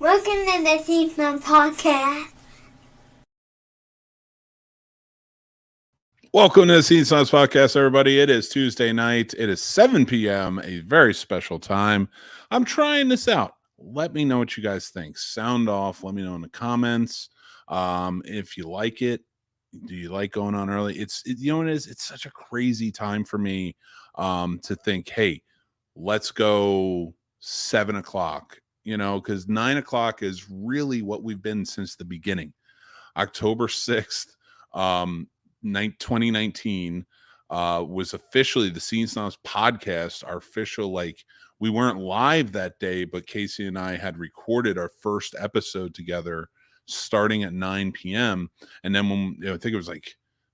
Welcome to the Scene Snobs Podcast. Welcome to the Scene Snobs Podcast, everybody. It is Tuesday night. It is 7 p.m., a very special time. I'm trying this out. Let me know what you guys think. Sound off. Let me know in the comments. If you like it. Do you like going on early? You know what it is? It's such a crazy time for me to think, hey, let's go 7 o'clock, because 9 o'clock is really what we've been since the beginning. October 6th, 2019 was officially the Scene Snobs Podcast. Our official, we weren't live that day, but Casey and I had recorded our first episode together starting at 9 p.m. And then when I think it was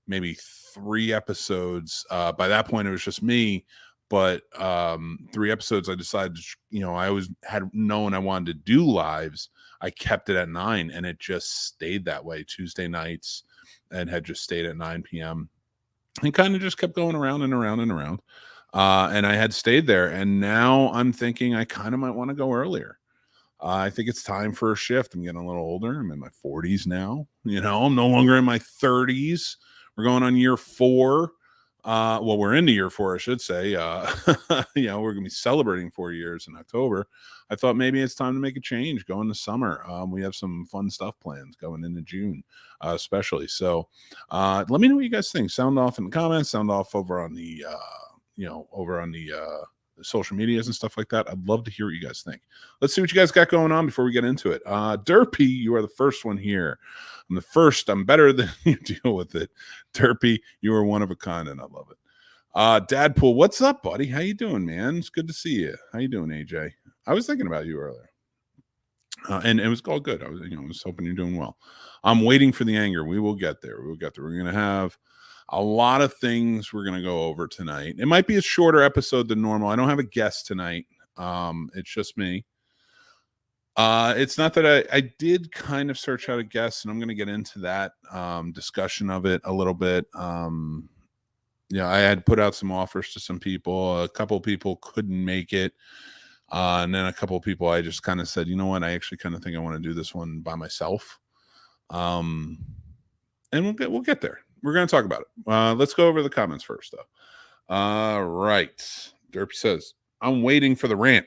maybe 3 episodes. By that point, it was just me. But 3 episodes, I decided, I always had known I wanted to do lives. I kept it at 9, and it just stayed that way Tuesday nights, and had just stayed at 9 p.m. and kind of just kept going around and around and around. And I had stayed there, and now I'm thinking I kind of might want to go earlier. I think it's time for a shift. I'm getting a little older. I'm in my 40s now. I'm no longer in my 30s. We're going on year 4. We're into year 4, I should say. We're going to be celebrating 4 years in October. I thought maybe it's time to make a change, go into summer. We have some fun stuff planned going into June, especially. So let me know what you guys think. Sound off in the comments, sound off over on the, social medias and stuff like that. I'd love to hear what you guys think. Let's see what you guys got going on before we get into it. Derpy, you are the first one here. I'm the first. I'm better than you. Deal with it. Derpy, you are one of a kind, and I love it. Dadpool, what's up, buddy? How you doing, man? It's good to see you. How you doing, AJ? I was thinking about you earlier. And it was all good. I was hoping you're doing well. I'm waiting for the anger. We will get there. We're going to have a lot of things we're going to go over tonight. It might be a shorter episode than normal. I don't have a guest tonight. It's just me. It's not that I did kind of search out a guest, and I'm going to get into that discussion of it a little bit. I had put out some offers to some people. A couple people couldn't make it. And then a couple of people, I just kind of said, you know what? I actually kind of think I want to do this one by myself. And we'll get there. We're going to talk about it. Let's go over the comments first, though. All right. Derpy says, I'm waiting for the rant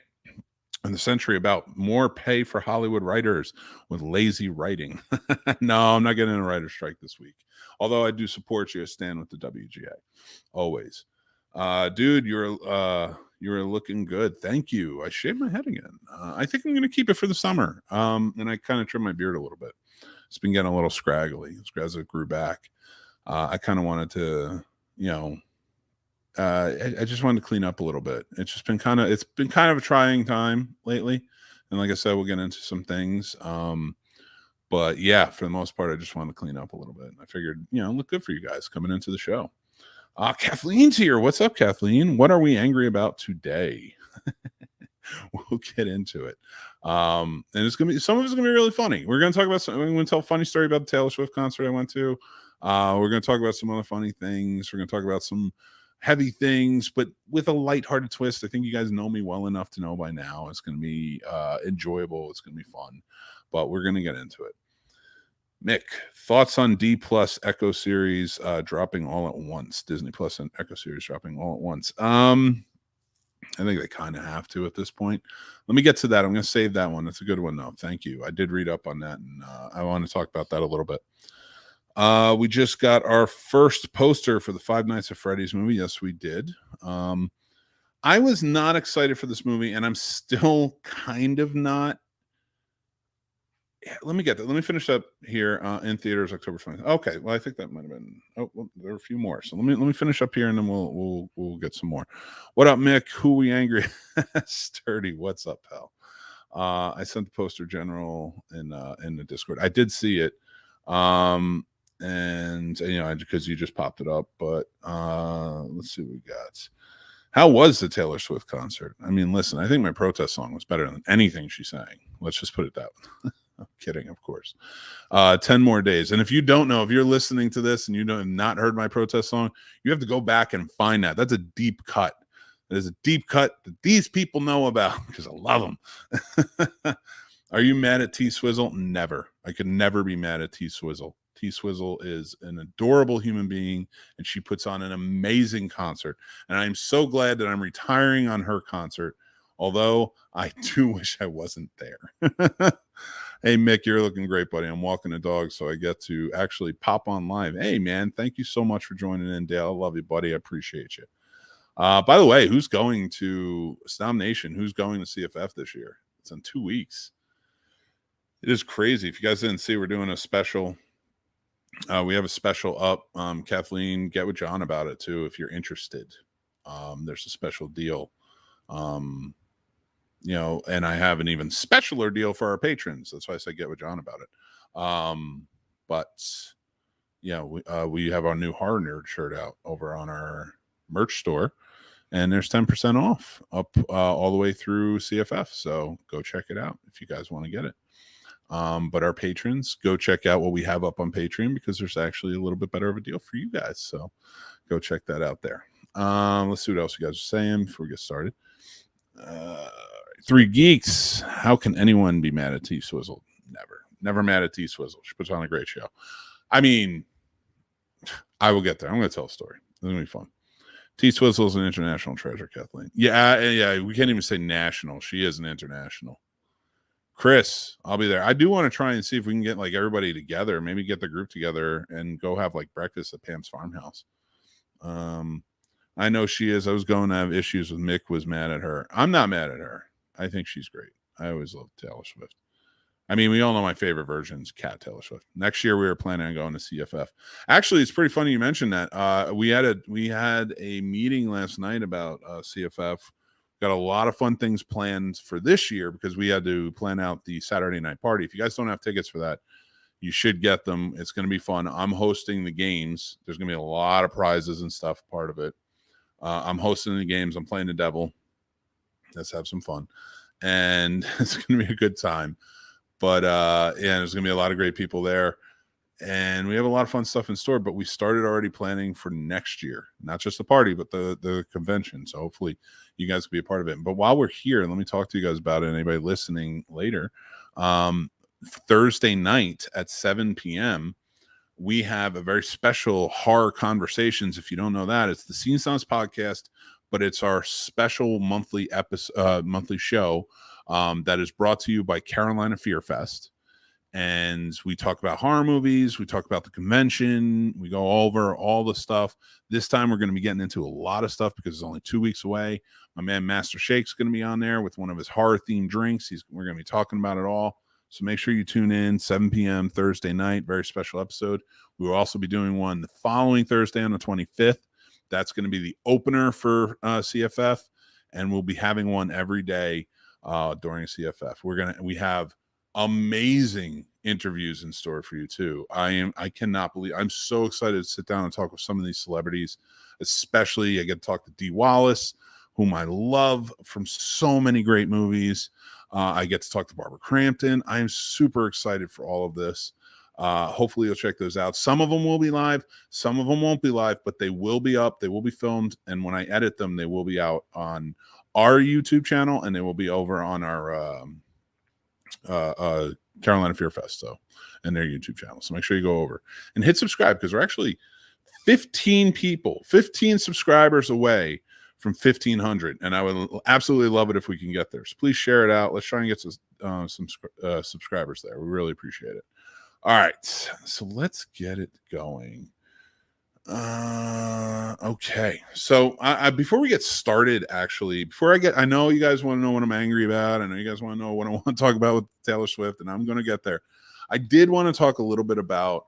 in the century about more pay for Hollywood writers with lazy writing. No, I'm not getting a writer's strike this week. Although I do support you. I stand with the WGA. Always. Dude, you're looking good. Thank you. I shaved my head again. I think I'm going to keep it for the summer. And I kind of trim my beard a little bit. It's been getting a little scraggly as it grew back. I kind of wanted to, I just wanted to clean up a little bit. It's been kind of a trying time lately. And like I said, we'll get into some things. But yeah, for the most part, I just wanted to clean up a little bit. I figured, look good for you guys coming into the show. Kathleen's here. What's up, Kathleen? What are we angry about today? We'll get into it. And it's going to be, some of it's going to be really funny. We're going to talk about we're going to tell a funny story about the Taylor Swift concert I went to. We're going to talk about some other funny things. We're going to talk about some heavy things, but with a lighthearted twist. I think you guys know me well enough to know by now it's going to be enjoyable. It's going to be fun, but we're going to get into it. Mick, thoughts on D Plus Echo series dropping all at once? Disney Plus and Echo series dropping all at once. I think they kind of have to at this point. Let me get to that. I'm going to save that one. That's a good one, though. Thank you. I did read up on that, and I want to talk about that a little bit. We just got our first poster for the Five Nights at Freddy's movie. Yes, we did. I was not excited for this movie, and I'm still kind of not. Yeah, let me get that. Let me finish up here in theaters October 20th. Okay, well, I think that might have been. Oh, well, there are a few more. So let me finish up here, and then we'll get some more. What up, Mick? Who we angry? Sturdy. What's up, pal? I sent the poster general in the Discord. I did see it, and because you just popped it up. But let's see what we got. How was the Taylor Swift concert? I mean, listen, I think my protest song was better than anything she sang. Let's just put it that way. I'm kidding, of course. 10 more days. And if you don't know, if you're listening to this and you have not heard my protest song, you have to go back and find that. That's a deep cut. It is a deep cut that these people know about because I love them. Are you mad at T-Swizzle? Never. I could never be mad at T-Swizzle. T-Swizzle is an adorable human being, and she puts on an amazing concert. And I'm so glad that I'm retiring on her concert, although I do wish I wasn't there. Hey, Mick, you're looking great, buddy. I'm walking the dog, so I get to actually pop on live. Hey, man, thank you so much for joining in, Dale. I love you, buddy. I appreciate you. By the way, who's going to Snobnation? Who's going to CFF this year? It's in 2 weeks. It is crazy. If you guys didn't see, we're doing a special. We have a special up. Kathleen, get with John about it, too, if you're interested. There's a special deal. And I have an even specialer deal for our patrons. That's why I said get with John about it. We have our new Horror Nerd shirt out over on our merch store, and there's 10% off up all the way through CFF. So go check it out if you guys want to get it. But our patrons, go check out what we have up on Patreon, because there's actually a little bit better of a deal for you guys. So go check that out there. Let's see what else you guys are saying before we get started. 3 Geeks. How can anyone be mad at T-Swizzle? Never mad at T-Swizzle. She puts on a great show. I mean, I will get there. I'm going to tell a story. It's going to be fun. T-Swizzle is an international treasure, Kathleen. Yeah. We can't even say national. She is an international. Chris, I'll be there. I do want to try and see if we can get like everybody together. Maybe get the group together and go have like breakfast at Pam's farmhouse. I know she is. I was going to have issues with Mick. Was mad at her. I'm not mad at her. I think she's great. I always loved Taylor Swift. I mean, we all know my favorite version's Cat Taylor Swift. Next year, we were planning on going to CFF. Actually, it's pretty funny you mentioned that. We had a meeting last night about CFF. Got a lot of fun things planned for this year, because we had to plan out the Saturday night party. If you guys don't have tickets for that, you should get them. It's going to be fun. I'm hosting the games. There's going to be a lot of prizes and stuff part of it. I'm hosting the games. I'm playing the devil. Let's have some fun. And it's going to be a good time. But there's going to be a lot of great people there. And we have a lot of fun stuff in store. But we started already planning for next year. Not just the party, but the convention. So hopefully you guys can be a part of it. But while we're here, let me talk to you guys about it. Anybody listening later. Thursday night at 7 p.m., we have a very special horror conversations. If you don't know that, it's the Scene Snobs Podcast, but it's our special monthly show that is brought to you by Carolina Fear Fest. And we talk about horror movies. We talk about the convention. We go over all the stuff. This time we're going to be getting into a lot of stuff because it's only 2 weeks away. My man Master Shake's going to be on there with one of his horror-themed drinks. We're going to be talking about it all. So make sure you tune in 7 p.m. Thursday night. Very special episode. We will also be doing one the following Thursday on the 25th. That's going to be the opener for CFF, and we'll be having one every day during CFF. We have amazing interviews in store for you too. I cannot believe, I'm so excited to sit down and talk with some of these celebrities. Especially I get to talk to Dee Wallace, whom I love from so many great movies. I get to talk to Barbara Crampton. I am super excited for all of this. Hopefully you'll check those out. Some of them will be live, some of them won't be live, but they will be up, they will be filmed, and when I edit them, they will be out on our YouTube channel, and they will be over on our Carolina Fear Fest and their YouTube channel. So make sure you go over and hit subscribe, because we're actually 15 subscribers away from 1,500, and I would absolutely love it if we can get there. So please share it out. Let's try and get some subscribers there. We really appreciate it. All right, so let's get it going. Okay, so before we get started, actually, I know you guys want to know what I'm angry about. I know you guys want to know what I want to talk about with Taylor Swift, and I'm going to get there. I did want to talk a little bit about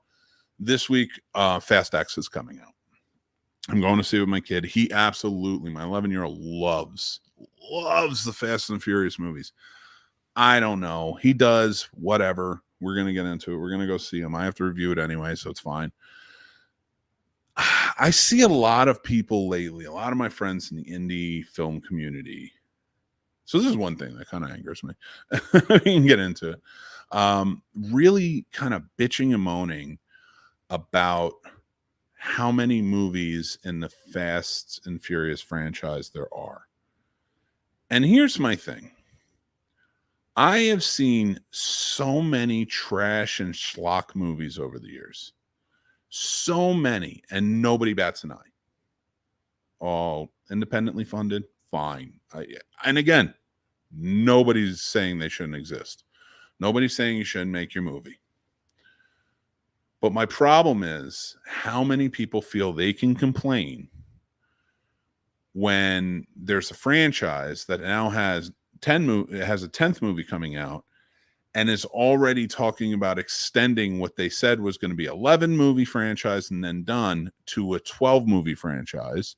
this week. Fast X is coming out. I'm going to see it with my kid. He absolutely, my 11-year-old loves the Fast and Furious movies. I don't know. He does, whatever. We're going to get into it. We're going to go see him. I have to review it anyway, so it's fine. I see a lot of people lately, a lot of my friends in the indie film community. So this is one thing that kind of angers me. We can get into it. Really kind of bitching and moaning about how many movies in the Fast and Furious franchise there are. And here's my thing. I have seen so many trash and schlock movies over the years. So many, and nobody bats an eye. All independently funded, fine. And again, nobody's saying they shouldn't exist. Nobody's saying you shouldn't make your movie. But my problem is how many people feel they can complain when there's a franchise that now has a 10th movie coming out and is already talking about extending what they said was going to be 11 movie franchise and then done to a 12 movie franchise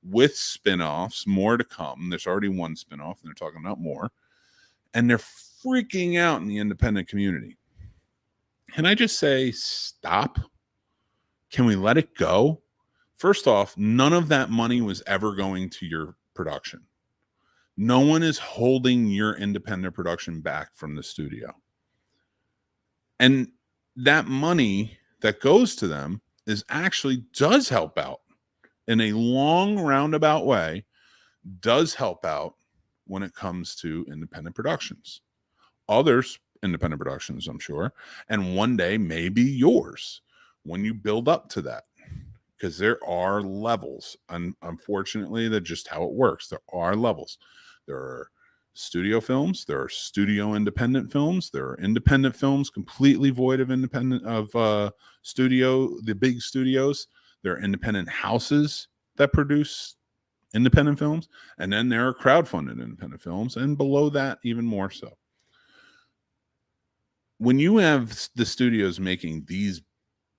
with spin-offs, more to come. There's already one spin-off and they're talking about more. And they're freaking out in the independent community. Can I just say, stop? Can we let it go? First off, none of that money was ever going to your production. No one is holding your independent production back from the studio. And that money that goes to them does help out in a long roundabout way, does help out when it comes to independent productions. Others independent productions, I'm sure, and one day maybe yours when you build up to that. Because there are levels, and unfortunately, that's just how it works. There are levels. There are studio films. There are studio independent films. There are independent films completely void of the big studios. There are independent houses that produce independent films, and then there are crowdfunded independent films, and below that, even more so. When you have the studios making these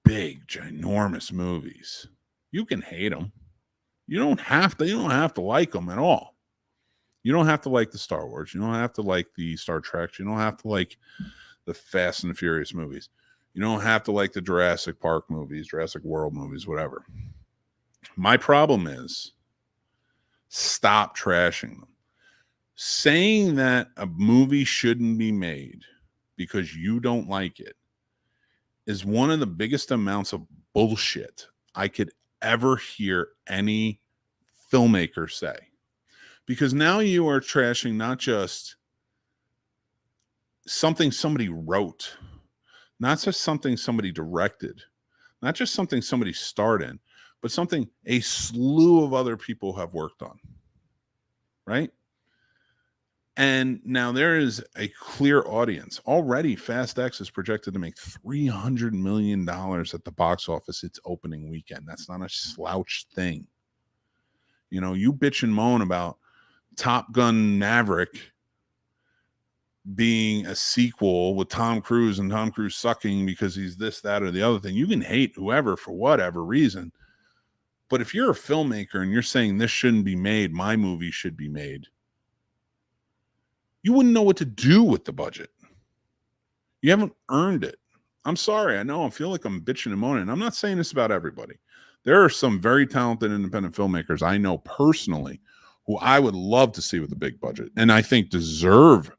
big, ginormous movies, you can hate them. You don't have to like them at all. You don't have to like the Star Wars. You don't have to like the Star Trek. You don't have to like the Fast and the Furious movies. You don't have to like the Jurassic Park movies, Jurassic World movies, whatever. My problem is stop trashing them. Saying that a movie shouldn't be made because you don't like it is one of the biggest amounts of bullshit I could ever hear any filmmaker say. Because now you are trashing not just something somebody wrote, not just something somebody directed, not just something somebody starred in, but something a slew of other people have worked on, right? And now there is a clear audience. Already, Fast X is projected to make $300 million at the box office its opening weekend. That's not a slouch thing. You know, you bitch and moan about Top Gun Maverick being a sequel with Tom Cruise and Tom Cruise sucking because he's this, that, or the other thing. You can hate whoever for whatever reason. But if you're a filmmaker and you're saying this shouldn't be made, my movie should be made, you wouldn't know what to do with the budget. You haven't earned it. I'm sorry. I know I feel like I'm bitching and moaning. I'm not saying this about everybody. There are some very talented independent filmmakers I know personally who I would love to see with a big budget and I think deserve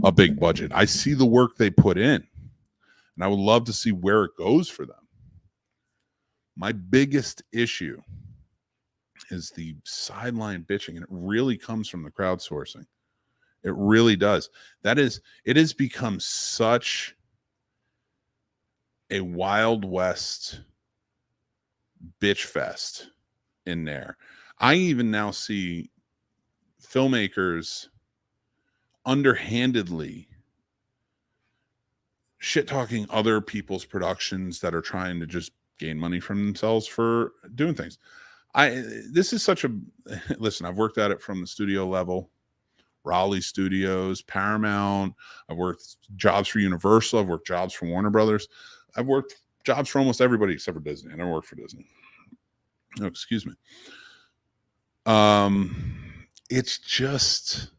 a big budget. I see the work they put in and I would love to see where it goes for them. My biggest issue is the sideline bitching, and it really comes from the crowdsourcing. It really does. It has become such a Wild West bitch fest in there. I even now see filmmakers underhandedly shit talking other people's productions that are trying to just gain money from themselves for doing things. This is such a listen, I've worked at it from the studio level. Raleigh Studios, Paramount. I've worked jobs for Universal. I've worked jobs for Warner Brothers. I've worked jobs for almost everybody except for Disney. I never worked for Disney. Oh, excuse me. It's just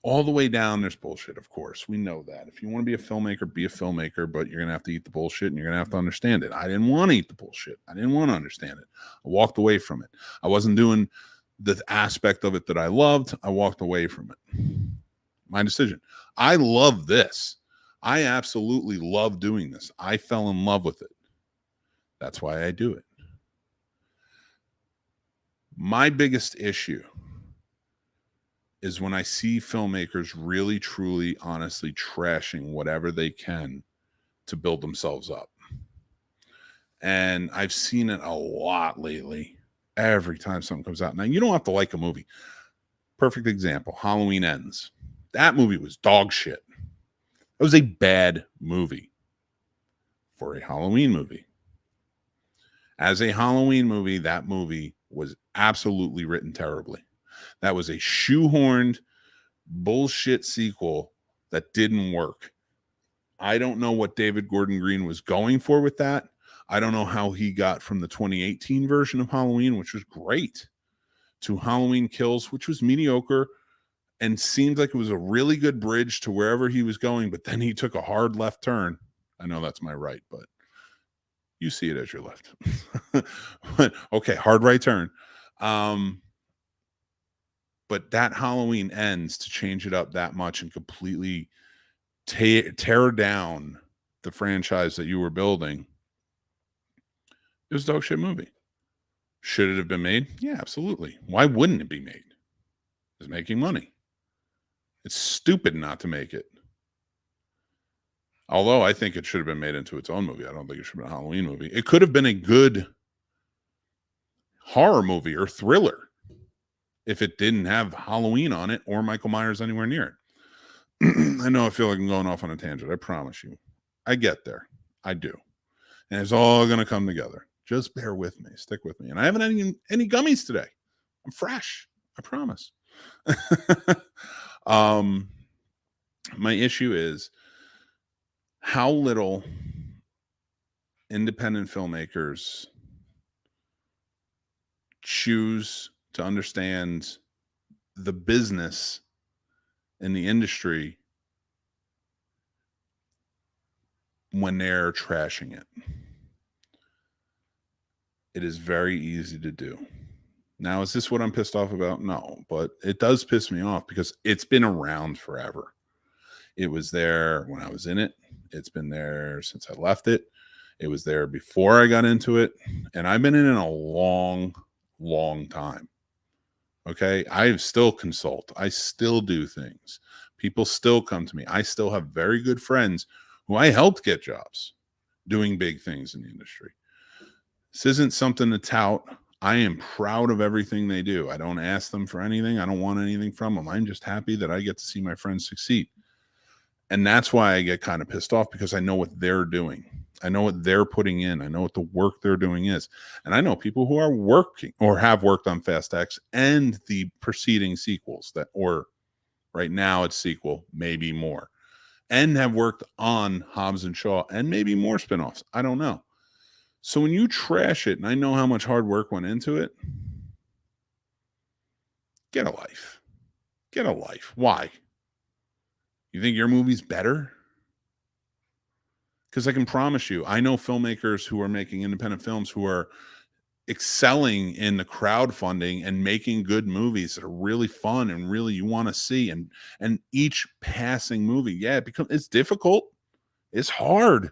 all the way down. There's bullshit, of course. We know that. If you want to be a filmmaker, but you're going to have to eat the bullshit and you're going to have to understand it. I didn't want to eat the bullshit. I didn't want to understand it. I walked away from it. I wasn't doing the aspect of it that I loved. I walked away from it. My decision. I love this. I absolutely love doing this. I fell in love with it. That's why I do it. My biggest issue is when I see filmmakers really, truly, honestly trashing whatever they can to build themselves up. And I've seen it a lot lately. Every time something comes out. Now, you don't have to like a movie. Perfect example, Halloween Ends. That movie was dog shit. It was a bad movie for a Halloween movie. As a Halloween movie, that movie was absolutely written terribly. That was a shoehorned bullshit sequel that didn't work. I don't know what David Gordon Green was going for with that. I don't know how he got from the 2018 version of Halloween, which was great, to Halloween Kills, which was mediocre and seemed like it was a really good bridge to wherever he was going, but then he took a hard left turn. I know that's my right, but you see it as your left. But, okay, hard right turn. But that Halloween Ends to change it up that much and completely tear down the franchise that you were building. It was a dog shit movie. Should it have been made? Yeah, absolutely. Why wouldn't it be made? It's making money. It's stupid not to make it. Although I think it should have been made into its own movie. I don't think it should have been a Halloween movie. It could have been a good horror movie or thriller if it didn't have Halloween on it or Michael Myers anywhere near it. I know I feel like I'm going off on a tangent. I promise you. I get there. I do. And it's all going to come together. Just bear with me. Stick with me. And I haven't had any gummies today. I'm fresh. I promise. My issue is how little independent filmmakers choose to understand the business in the industry when they're trashing it. It is very easy to do. Now, is this what I'm pissed off about? No, but it does piss me off because it's been around forever. It was there when I was in it. It's been there since I left it. It was there before I got into it. And I've been in it a long, long time. Okay. I still consult. I still do things. People still come to me. I still have very good friends who I helped get jobs doing big things in the industry. This isn't something to tout. I am proud of everything they do. I don't ask them for anything. I don't want anything from them. I'm just happy that I get to see my friends succeed. And that's why I get kind of pissed off, because I know what they're doing. I know what they're putting in. I know what the work they're doing is. And I know people who are working or have worked on Fast X and the preceding sequels that, or right now it's sequel, maybe more, and have worked on Hobbs and Shaw and maybe more spinoffs. I don't know. So when you trash it, and I know how much hard work went into it, get a life. Get a life. Why? You think your movie's better? Because I can promise you, I know filmmakers who are making independent films who are excelling in the crowdfunding and making good movies that are really fun and really you want to see. And each passing movie, yeah, it's difficult. It's hard.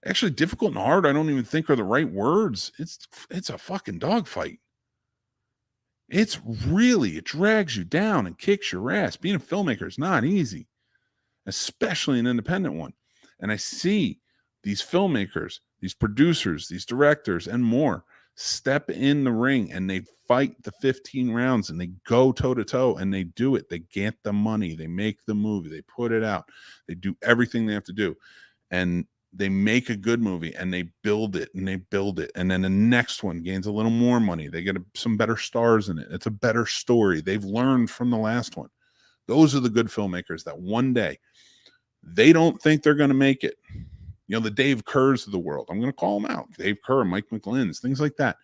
Actually, difficult and hard, I don't even think are the right words. It's a fucking dogfight. It drags you down and kicks your ass. Being a filmmaker is not easy, especially an independent one. And I see these filmmakers, these producers, these directors, and more step in the ring and they fight the 15 rounds and they go toe to toe and they do it. They get the money. They make the movie. They put it out. They do everything they have to do. And they make a good movie and they build it and they build it. And then the next one gains a little more money. They get some better stars in it. It's a better story. They've learned from the last one. Those are the good filmmakers that one day they don't think they're going to make it. You know, the Dave Kerrs of the world. I'm going to call them out. Dave Kerr, Mike McGlynn's, things like that.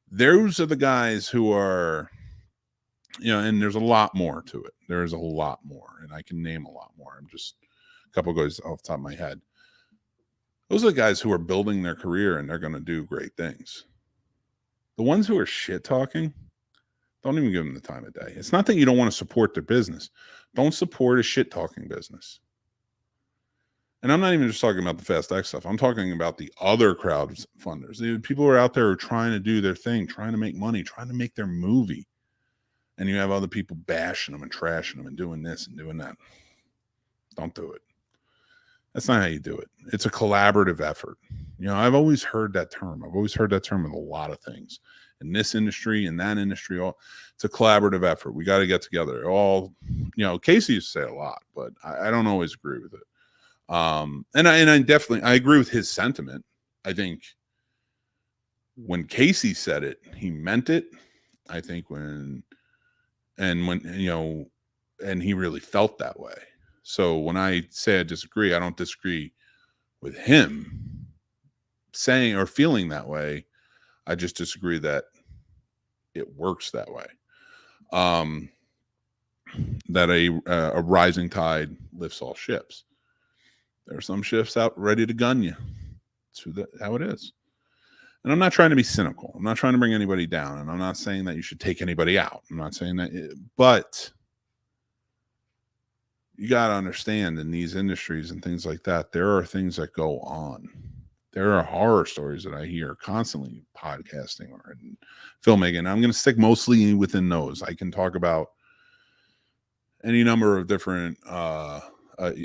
Those are the guys who are, you know, and there's a lot more to it. There's a lot more. And I can name a lot more. I'm just a couple goes off the top of my head. Those are the guys who are building their career and they're going to do great things. The ones who are shit talking, don't even give them the time of day. It's not that you don't want to support their business. Don't support a shit talking business. And I'm not even just talking about the Fast X stuff. I'm talking about the other crowdfunders. The people who are out there who are trying to do their thing, trying to make money, trying to make their movie. and you have other people bashing them and trashing them and doing this and doing that. Don't do it. That's not how you do it. It's a collaborative effort. I've always heard that term. I've always heard that term with a lot of things in this industry, in that industry. It's a collaborative effort. We got to get together. Casey used to say it a lot, but I don't always agree with it. And I definitely, I agree with his sentiment. I think when Casey said it, he meant it. I think and he really felt that way. So when I say I disagree, I don't disagree with him saying or feeling that way. I just disagree that it works that way. That a rising tide lifts all ships. There are some ships out ready to gun you. That's how it is. And I'm not trying to be cynical. I'm not trying to bring anybody down. And I'm not saying that you should take anybody out. I'm not saying that. But you got to understand, in these industries and things like that, there are things that go on. There are horror stories that I hear constantly podcasting or in filmmaking. I'm going to stick mostly within those. I can talk about any number of different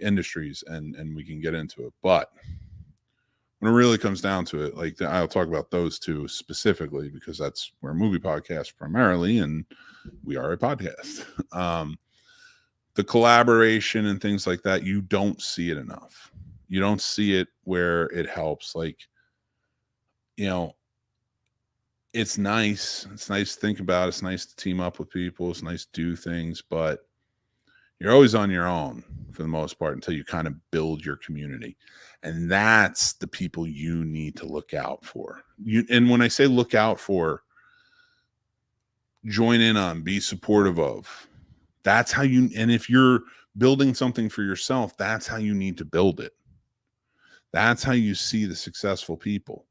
industries and we can get into it. But when it really comes down to it, like I'll talk about those two specifically because that's we're a movie podcast primarily, and we are a podcast. The collaboration and things like that, you don't see it enough. You don't see it where it helps. Like, it's nice. It's nice to think about. It's nice to team up with people. It's nice to do things, but you're always on your own for the most part until you kind of build your community. And that's the people you need to look out for. And when I say look out for, join in on, be supportive of. That's how and if you're building something for yourself, that's how you need to build it. That's how you see the successful people.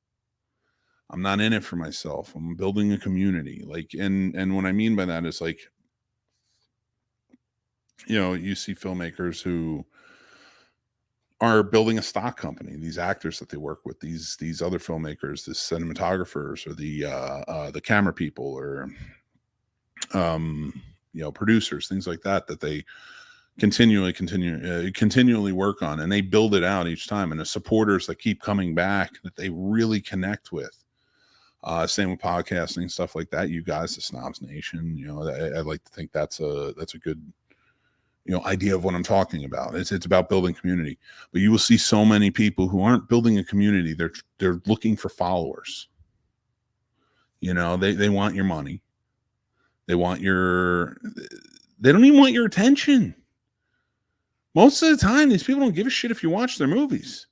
I'm not in it for myself. I'm building a community. And what I mean by that is you see filmmakers who are building a stock company, these actors that they work with, these other filmmakers, the cinematographers or the camera people or producers, things like that they continually work on, and they build it out each time, and the supporters that keep coming back that they really connect with. Same with podcasting, stuff like that. You guys, the Snobs Nation, I like to think that's a good idea of what I'm talking about. It's about building community. But you will see so many people who aren't building a community. They're looking for followers. They want your money. They don't even want your attention. Most of the time, these people don't give a shit if you watch their movies.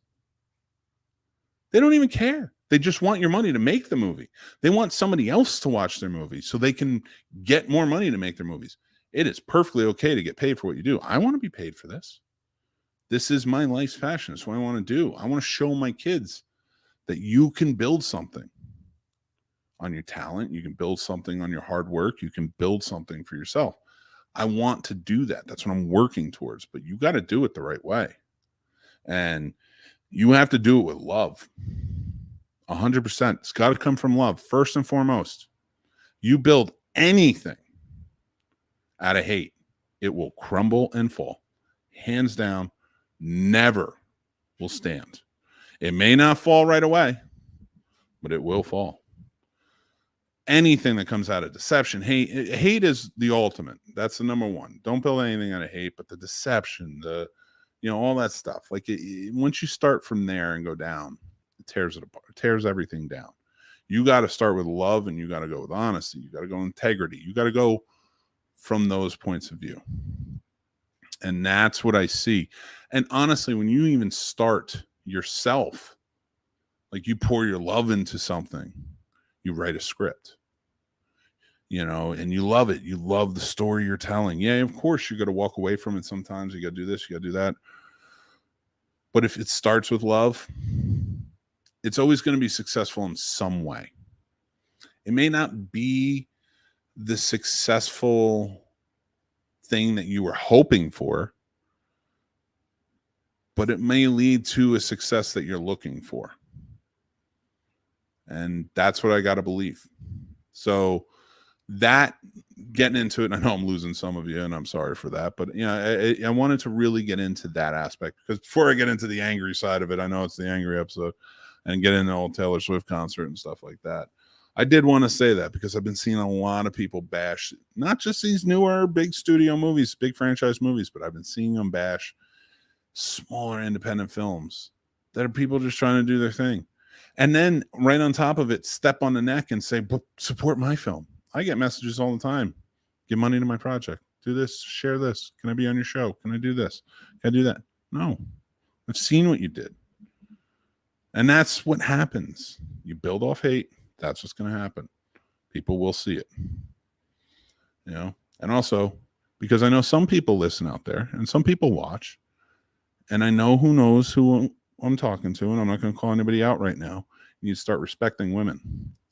They don't even care. They just want your money to make the movie. They want somebody else to watch their movies so they can get more money to make their movies. It is perfectly okay to get paid for what you do. I want to be paid for this. This is my life's passion. It's what I want to do. I want to show my kids that you can build something on your talent. You can build something on your hard work. You can build something for yourself. I want to do that. That's what I'm working towards. But you got to do it the right way. And you have to do it with love. 100%. It's got to come from love, first and foremost. You build anything out of hate, it will crumble and fall. Hands down, never will stand. It may not fall right away, but it will fall. Anything that comes out of deception, hate is the ultimate. That's the number one. Don't build anything out of hate, but the deception, all that stuff. Once you start from there and go down, it tears it apart. It tears everything down. You got to start with love, and you got to go with honesty. You got to go with integrity. You got to go from those points of view. And that's what I see. And honestly, when you even start yourself, like you pour your love into something, you write a script, and you love it. You love the story you're telling. Yeah, of course, you got to walk away from it sometimes. You got to do this, you got to do that. But if it starts with love, it's always going to be successful in some way. It may not be the successful thing that you were hoping for, but it may lead to a success that you're looking for. And that's what I got to believe. So that getting into it. I know I'm losing some of you, and I'm sorry for that. But I wanted to really get into that aspect, because before I get into the angry side of it, I know it's the angry episode, and get into the old Taylor Swift concert and stuff like that. I did want to say that because I've been seeing a lot of people bash not just these newer big studio movies, big franchise movies, but I've been seeing them bash smaller independent films that are people just trying to do their thing. And then right on top of it, step on the neck and say, but support my film. I get messages all the time. Give money to my project. Do this. Share this. Can I be on your show? Can I do this? Can I do that? No. I've seen what you did. And that's what happens. You build off hate. That's what's going to happen. People will see it. And also, because I know some people listen out there and some people watch, and I know who knows who I'm talking to, and I'm not going to call anybody out right now. You need to start respecting women.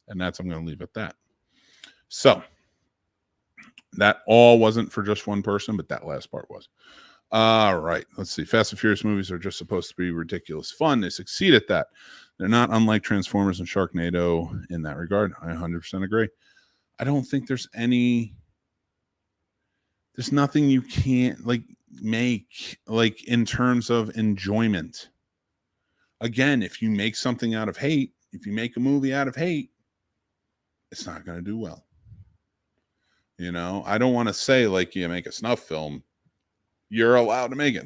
And I'm going to leave it at that. So that all wasn't for just one person, but that last part was. All right. Let's see. Fast and Furious movies are just supposed to be ridiculous fun. They succeed at that. They're not unlike Transformers and Sharknado in that regard. I 100% agree. I don't think there's nothing you can't make in terms of enjoyment. Again, if you make something out of hate, if you make a movie out of hate, it's not going to do well. I don't want to say you make a snuff film, you're allowed to make it.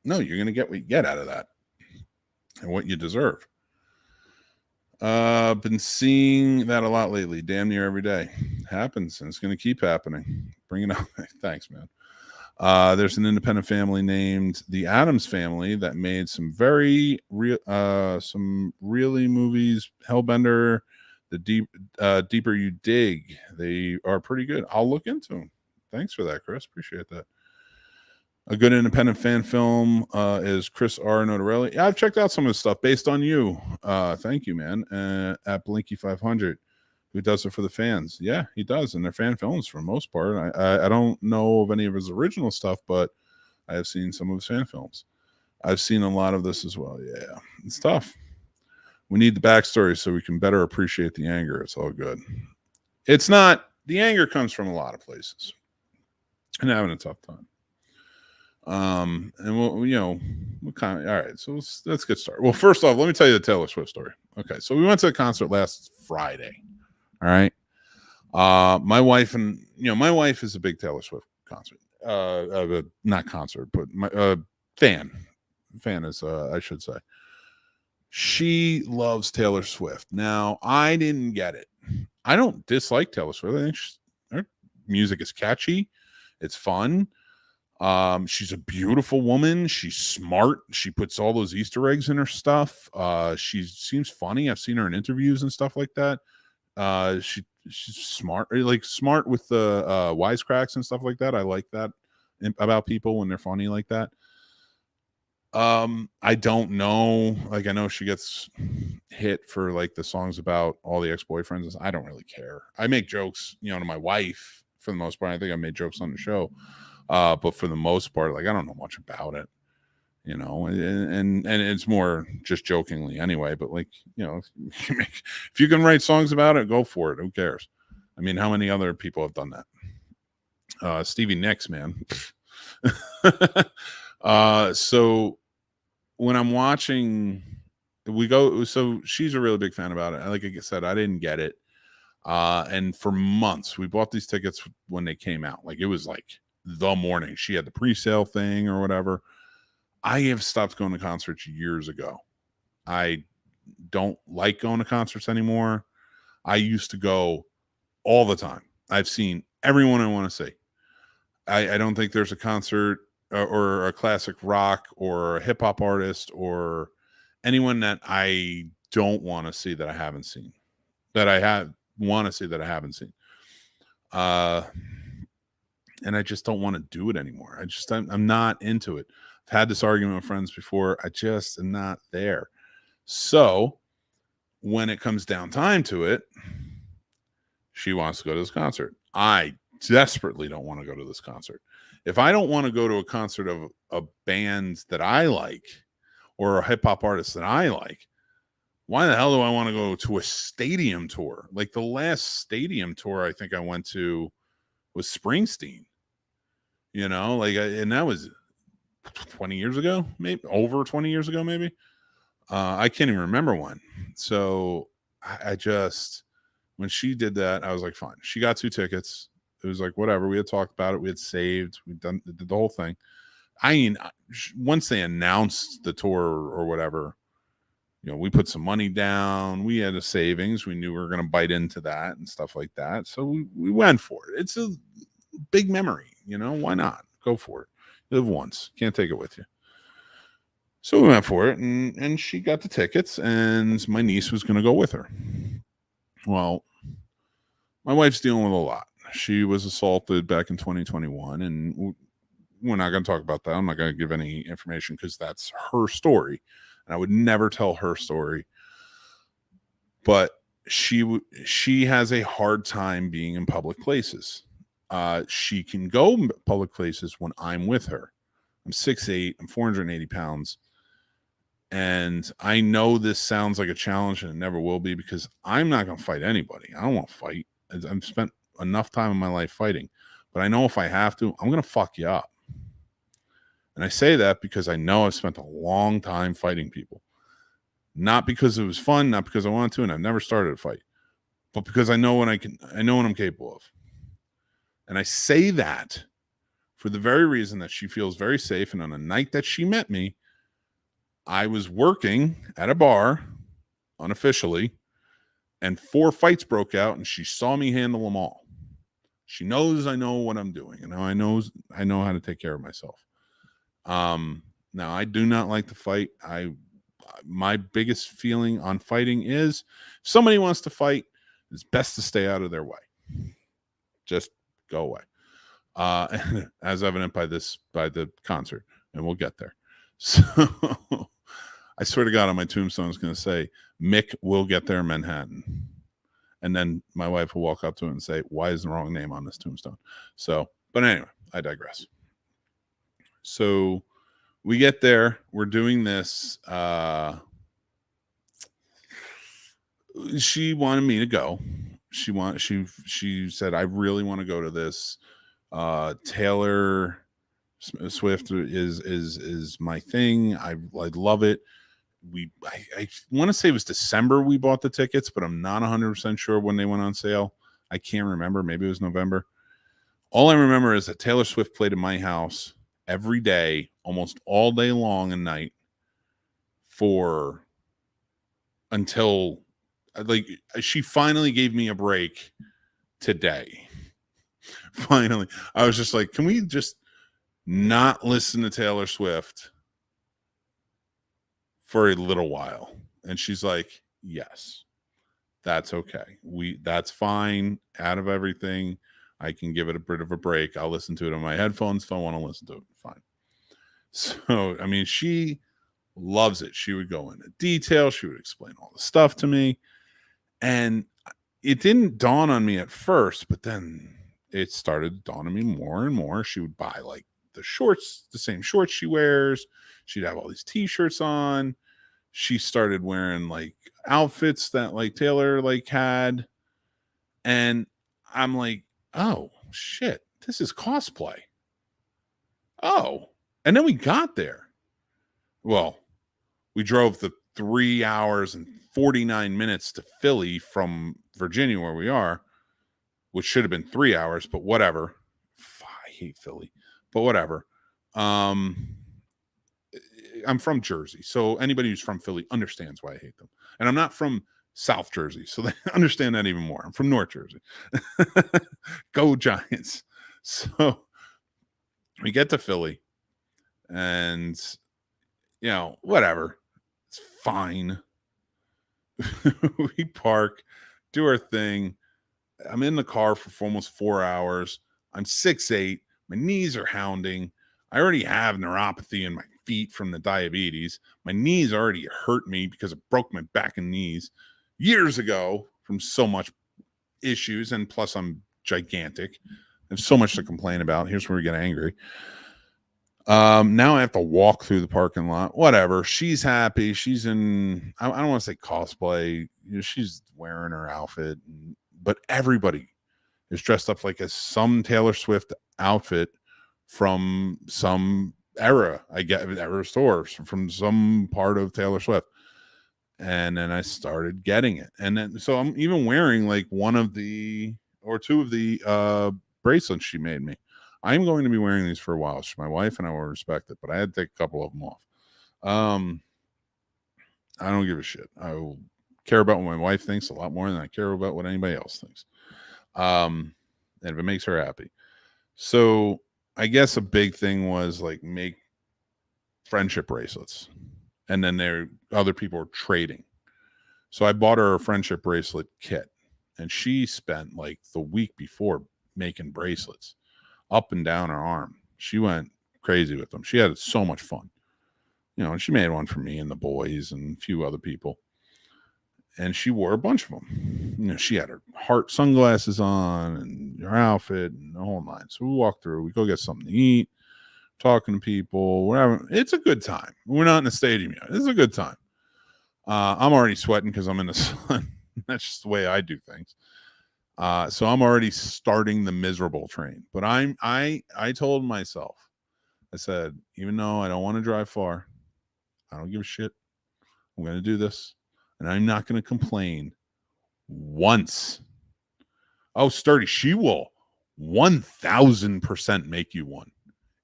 No, you're going to get what you get out of that and what you deserve. Been seeing that a lot lately, damn near every day. Happens, and it's going to keep happening. Bring it up. Thanks, man. There's an independent family named the Addams Family that made some really movies. Hellbender, the Deeper You Dig. They are pretty good. I'll look into them. Thanks for that, Chris. Appreciate that. A good independent fan film is Chris R. Notarelli. Yeah, I've checked out some of his stuff based on you. Thank you, man. At Blinky 500, who does it for the fans. Yeah, he does, and they're fan films for the most part. I don't know of any of his original stuff, but I have seen some of his fan films. I've seen a lot of this as well. Yeah, it's tough. We need the backstory so we can better appreciate the anger. It's all good. It's not. The anger comes from a lot of places, and having a tough time. And all right, so let's get started. Well, first off, let me tell you the Taylor Swift story. Okay, so we went to a concert last Friday. All right. My wife is a big Taylor Swift concert. Not concert, but my fan is I should say. She loves Taylor Swift. Now, I didn't get it. I don't dislike Taylor Swift. I think her music is catchy. It's fun. She's a beautiful woman. She's smart. She puts all those Easter eggs in her stuff. She seems funny. I've seen her in interviews and stuff like that. She's smart, smart with the wisecracks and stuff like that. I like that about people when they're funny like that. I don't know. I know she gets hit for the songs about all the ex-boyfriends. I don't really care. I make jokes, to my wife for the most part. I think I made jokes on the show. But for the most part, I don't know much about it, and it's more just jokingly anyway. But if you can write songs about it, go for it. Who cares? I mean, how many other people have done that? Stevie Nicks, man. So when I'm watching, so she's a really big fan about it. Like I said, I didn't get it. And for months, we bought these tickets when they came out. It was the morning she had the pre-sale thing or whatever. I have stopped going to concerts years ago. I don't like going to concerts anymore. I used to go all the time. I've seen everyone I want to see. I don't think there's a concert or a classic rock or a hip hop artist or anyone that I don't want to see that I haven't seen, that I want to see that I haven't seen. And I just don't want to do it anymore. I'm not into it. I've had this argument with friends before. I just am not there. So when it comes down time to it, she wants to go to this concert. I desperately don't want to go to this concert. If I don't want to go to a concert of a band that I like or a hip hop artist that I like, why the hell do I want to go to a stadium tour? The last stadium tour I think I went to was Springsteen. You know, like, and that was 20 years ago, maybe over 20 years ago, maybe. I can't even remember when. So I just, when she did that, I was like, fine. She got 2 tickets. It was like, whatever. We had talked about it. We had saved. We did the whole thing. I mean, once they announced the tour or whatever, you know, we put some money down. We had a savings. We knew we were going to bite into that and stuff like that. So we went for it. It's a big memory, you know, why not? Go for it. You live once. Can't take it with you. So we went for it, and she got the tickets, and my niece was going to go with her. Well, my wife's dealing with a lot. She was assaulted back in 2021, and we're not going to talk about that. I'm not going to give any information because that's her story, and I would never tell her story. But she has a hard time being in public places. She can go public places when I'm with her. I'm 6'8", I'm 480 pounds. And I know this sounds like a challenge, and it never will be, because I'm not going to fight anybody. I don't want to fight. I've spent enough time in my life fighting. But I know if I have to, I'm going to fuck you up. And I say that because I know I've spent a long time fighting people. Not because it was fun, not because I wanted to, and I've never started a fight. But because I know what I'm capable of. And I say that for the very reason that she feels very safe. And on the night that she met me, I was working at a bar unofficially, and 4 fights broke out, and she saw me handle them all. She knows I know what I'm doing, and I know how to take care of myself. Now I do not like to fight. My biggest feeling on fighting is, if somebody wants to fight, it's best to stay out of their way. Just go away. As evident by the concert, and we'll get there. So I swear to God, on my tombstone is going to say, Mick will get there in Manhattan. And then my wife will walk up to it and say, why is the wrong name on this tombstone? So, but anyway, I digress. So we get there. We're doing this. She wanted me to go. She said, I really want to go to this. Taylor Swift is my thing. I love it. I want to say it was December we bought the tickets, but I'm not 100% sure when they went on sale. I can't remember. Maybe it was November. All I remember is that Taylor Swift played in my house every day, almost all day long and night, until like she finally gave me a break today. Finally, I was just like, can we just not listen to Taylor Swift for a little while? And she's like, yes, that's okay. That's fine. Out of everything, I can give it a bit of a break. I'll listen to it on my headphones if I want to listen to it. Fine. So, I mean, she loves it. She would go into detail. She would explain all the stuff to me. And it didn't dawn on me at first, but then it started to dawn on me more and more. She would buy like the same shorts she wears. She'd have all these t-shirts on. She started wearing like outfits that like Taylor like had. And I'm like, oh shit, this is cosplay. Oh. And then we got there. Well, we drove the 3 hours and 49 minutes to Philly from Virginia, where we are, which should have been 3 hours, but whatever. I hate Philly, but whatever. I'm from Jersey, so anybody who's from Philly understands why I hate them. And I'm not from South Jersey, so they understand that even more. I'm from North Jersey. Go Giants. So we get to Philly, and, you know, whatever. It's fine. We park, do our thing. I'm in the car for almost 4 hours. I'm 6'8". My knees are hounding. I already have neuropathy in my feet from the diabetes. My knees already hurt me because it broke my back and knees years ago from so much issues. And plus I'm gigantic. There's so much to complain about. Here's where we get angry. Now I have to walk through the parking lot. Whatever. She's happy. She's in, I don't want to say cosplay. You know, she's wearing her outfit. But everybody is dressed up like some Taylor Swift outfit from some era, era stores from some part of Taylor Swift. And then I started getting it. And then, so I'm even wearing like one of the, or two of the bracelets she made me. I'm going to be wearing these for a while. She's my wife and I will respect it, but I had to take a couple of them off. I don't give a shit. I will care about what my wife thinks a lot more than I care about what anybody else thinks. And if it makes her happy. So I guess a big thing was like make friendship bracelets. And then other people were trading. So I bought her a friendship bracelet kit. And she spent like the week before making bracelets up and down her arm. She went crazy with them. She had so much fun. And she made one for me and the boys and a few other people. And she wore a bunch of them. She had her heart sunglasses on and her outfit and the whole nine. So we walk through, we go get something to eat, talking to people, whatever. It's a good time. We're not in the stadium yet. It's a good time. I'm already sweating because I'm in the sun. That's just the way I do things. So I'm already starting the miserable train. But I told myself, I said, even though I don't want to drive far, I don't give a shit. I'm going to do this. And I'm not going to complain once. Oh, Sturdy, she will 1,000% make you one.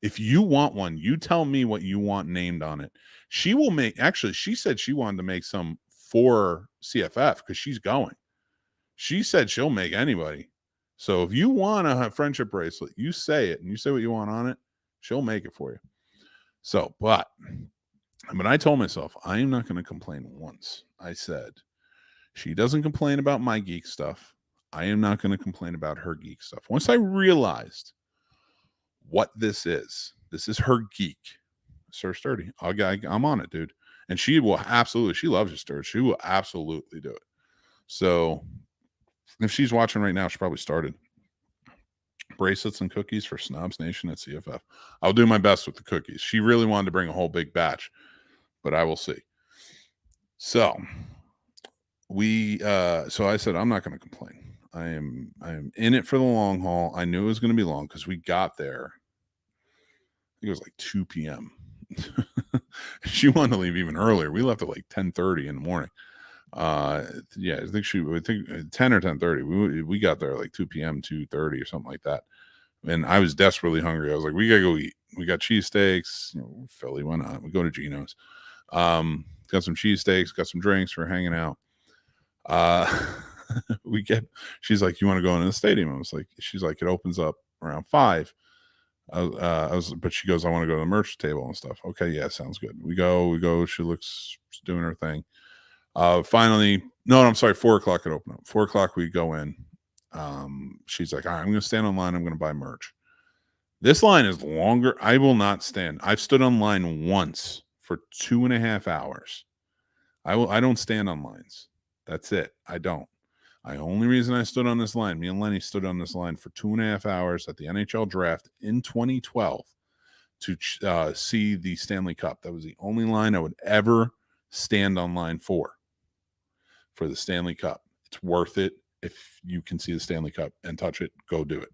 If you want one, you tell me what you want named on it. She will make, actually, she said she wanted to make some for CFF because she's going. She said she'll make anybody. So if you want a friendship bracelet, you say it and you say what you want on it, she'll make it for you. So, but I told myself, I am not going to complain once. I said, she doesn't complain about my geek stuff. I am not going to complain about her geek stuff. Once I realized what this is her geek. Sir Sturdy. I'm on it, dude. And she will absolutely, she loves you, Sturdy. She will absolutely do it. So if she's watching right now, she probably started. Bracelets and cookies for Snobnation at CFF. I'll do my best with the cookies. She really wanted to bring a whole big batch, but I will see. So so I said, I'm not going to complain. I am in it for the long haul. I knew it was going to be long because we got there. I think it was like 2 p.m. She wanted to leave even earlier. We left at like 10:30 in the morning. Yeah, I think 10 or 10:30. We got there at like 2 p.m., 2:30 or something like that. And I was desperately hungry. I was like, we gotta go eat. We got cheesesteaks. Philly, why not? We go to Gino's. Got some cheesesteaks, got some drinks. We're hanging out. She's like, you want to go into the stadium? She's like, it opens up around 5. But she goes, I want to go to the merch table and stuff. Okay, yeah, sounds good. We go. She looks, she's doing her thing. Finally, no, I'm sorry, 4 o'clock it opened up. 4 o'clock we go in. She's like, all right, I'm going to stand online. I'm going to buy merch. This line is longer. I will not stand. I've stood on line once for 2.5 hours. I don't stand on lines. That's it. I don't. The only reason I stood on this line, me and Lenny stood on this line for 2.5 hours at the NHL draft in 2012 to see the Stanley Cup. That was the only line I would ever stand on line for the Stanley Cup. It's worth it. If you can see the Stanley Cup and touch it, go do it.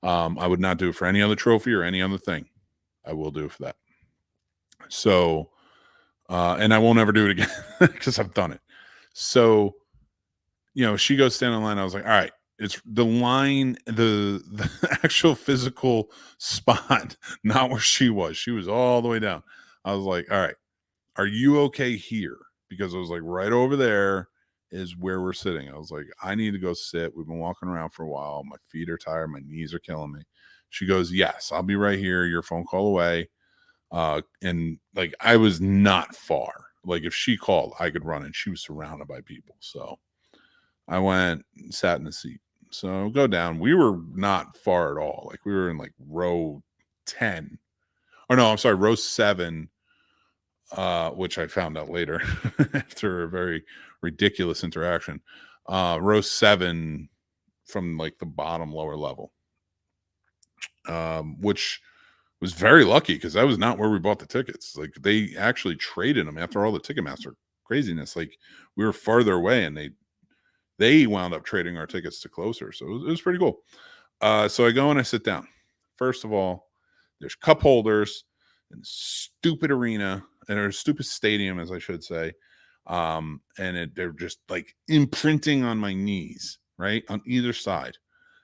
I would not do it for any other trophy or any other thing. I will do it for that. So, and I won't ever do it again because I've done it. So, she goes stand in line. I was like, all right, it's the line, the actual physical spot, not where she was. She was all the way down. I was like, all right, are you okay here? Because I was like, right over there is where we're sitting. I was like, I need to go sit. We've been walking around for a while. My feet are tired. My knees are killing me. She goes, yes, I'll be right here. You're a phone call away. And like, I was not far. Like if she called, I could run, and she was surrounded by people. So I went and sat in the seat. So go down. We were not far at all. Like we were in like row 10. Or no, I'm sorry, row 7. Which I found out later after a very ridiculous interaction. Row 7 from like the bottom lower level, which was very lucky because that was not where we bought the tickets. Like they actually traded them after all the Ticketmaster craziness. Like we were farther away and they wound up trading our tickets to closer. So it was pretty cool. So I go and I sit down. First of all, there's cup holders in stupid arena, or stupid stadium, as I should say. They're just like imprinting on my knees, right? On either side.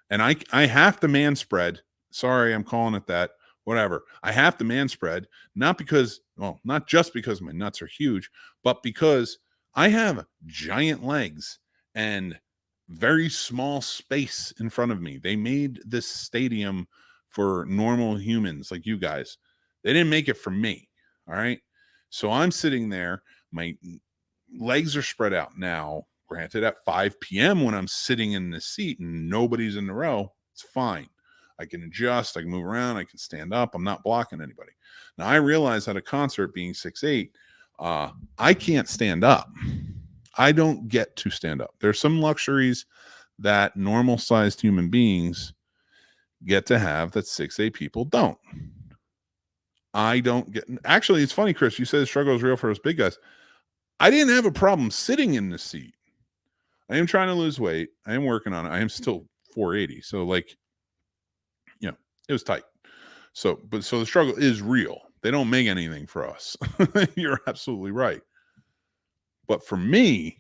And I have to man spread. Sorry, I'm calling it that. Whatever. I have to man spread, not just because my nuts are huge, but because I have giant legs and very small space in front of me. They made this stadium for normal humans like you guys. They didn't make it for me. All right. So I'm sitting there. My legs are spread out now. Granted, at 5 p.m. when I'm sitting in the seat and nobody's in the row, it's fine. I can adjust. I can move around. I can stand up. I'm not blocking anybody. Now, I realize at a concert being 6'8", I can't stand up. I don't get to stand up. There's some luxuries that normal-sized human beings get to have that 6'8" people don't. I don't get... Actually, it's funny, Chris. You said the struggle is real for us big guys. I didn't have a problem sitting in the seat. I am trying to lose weight. I am working on it. I am still 480. So, like, you know, it was tight. So the struggle is real. They don't make anything for us. You're absolutely right. But for me,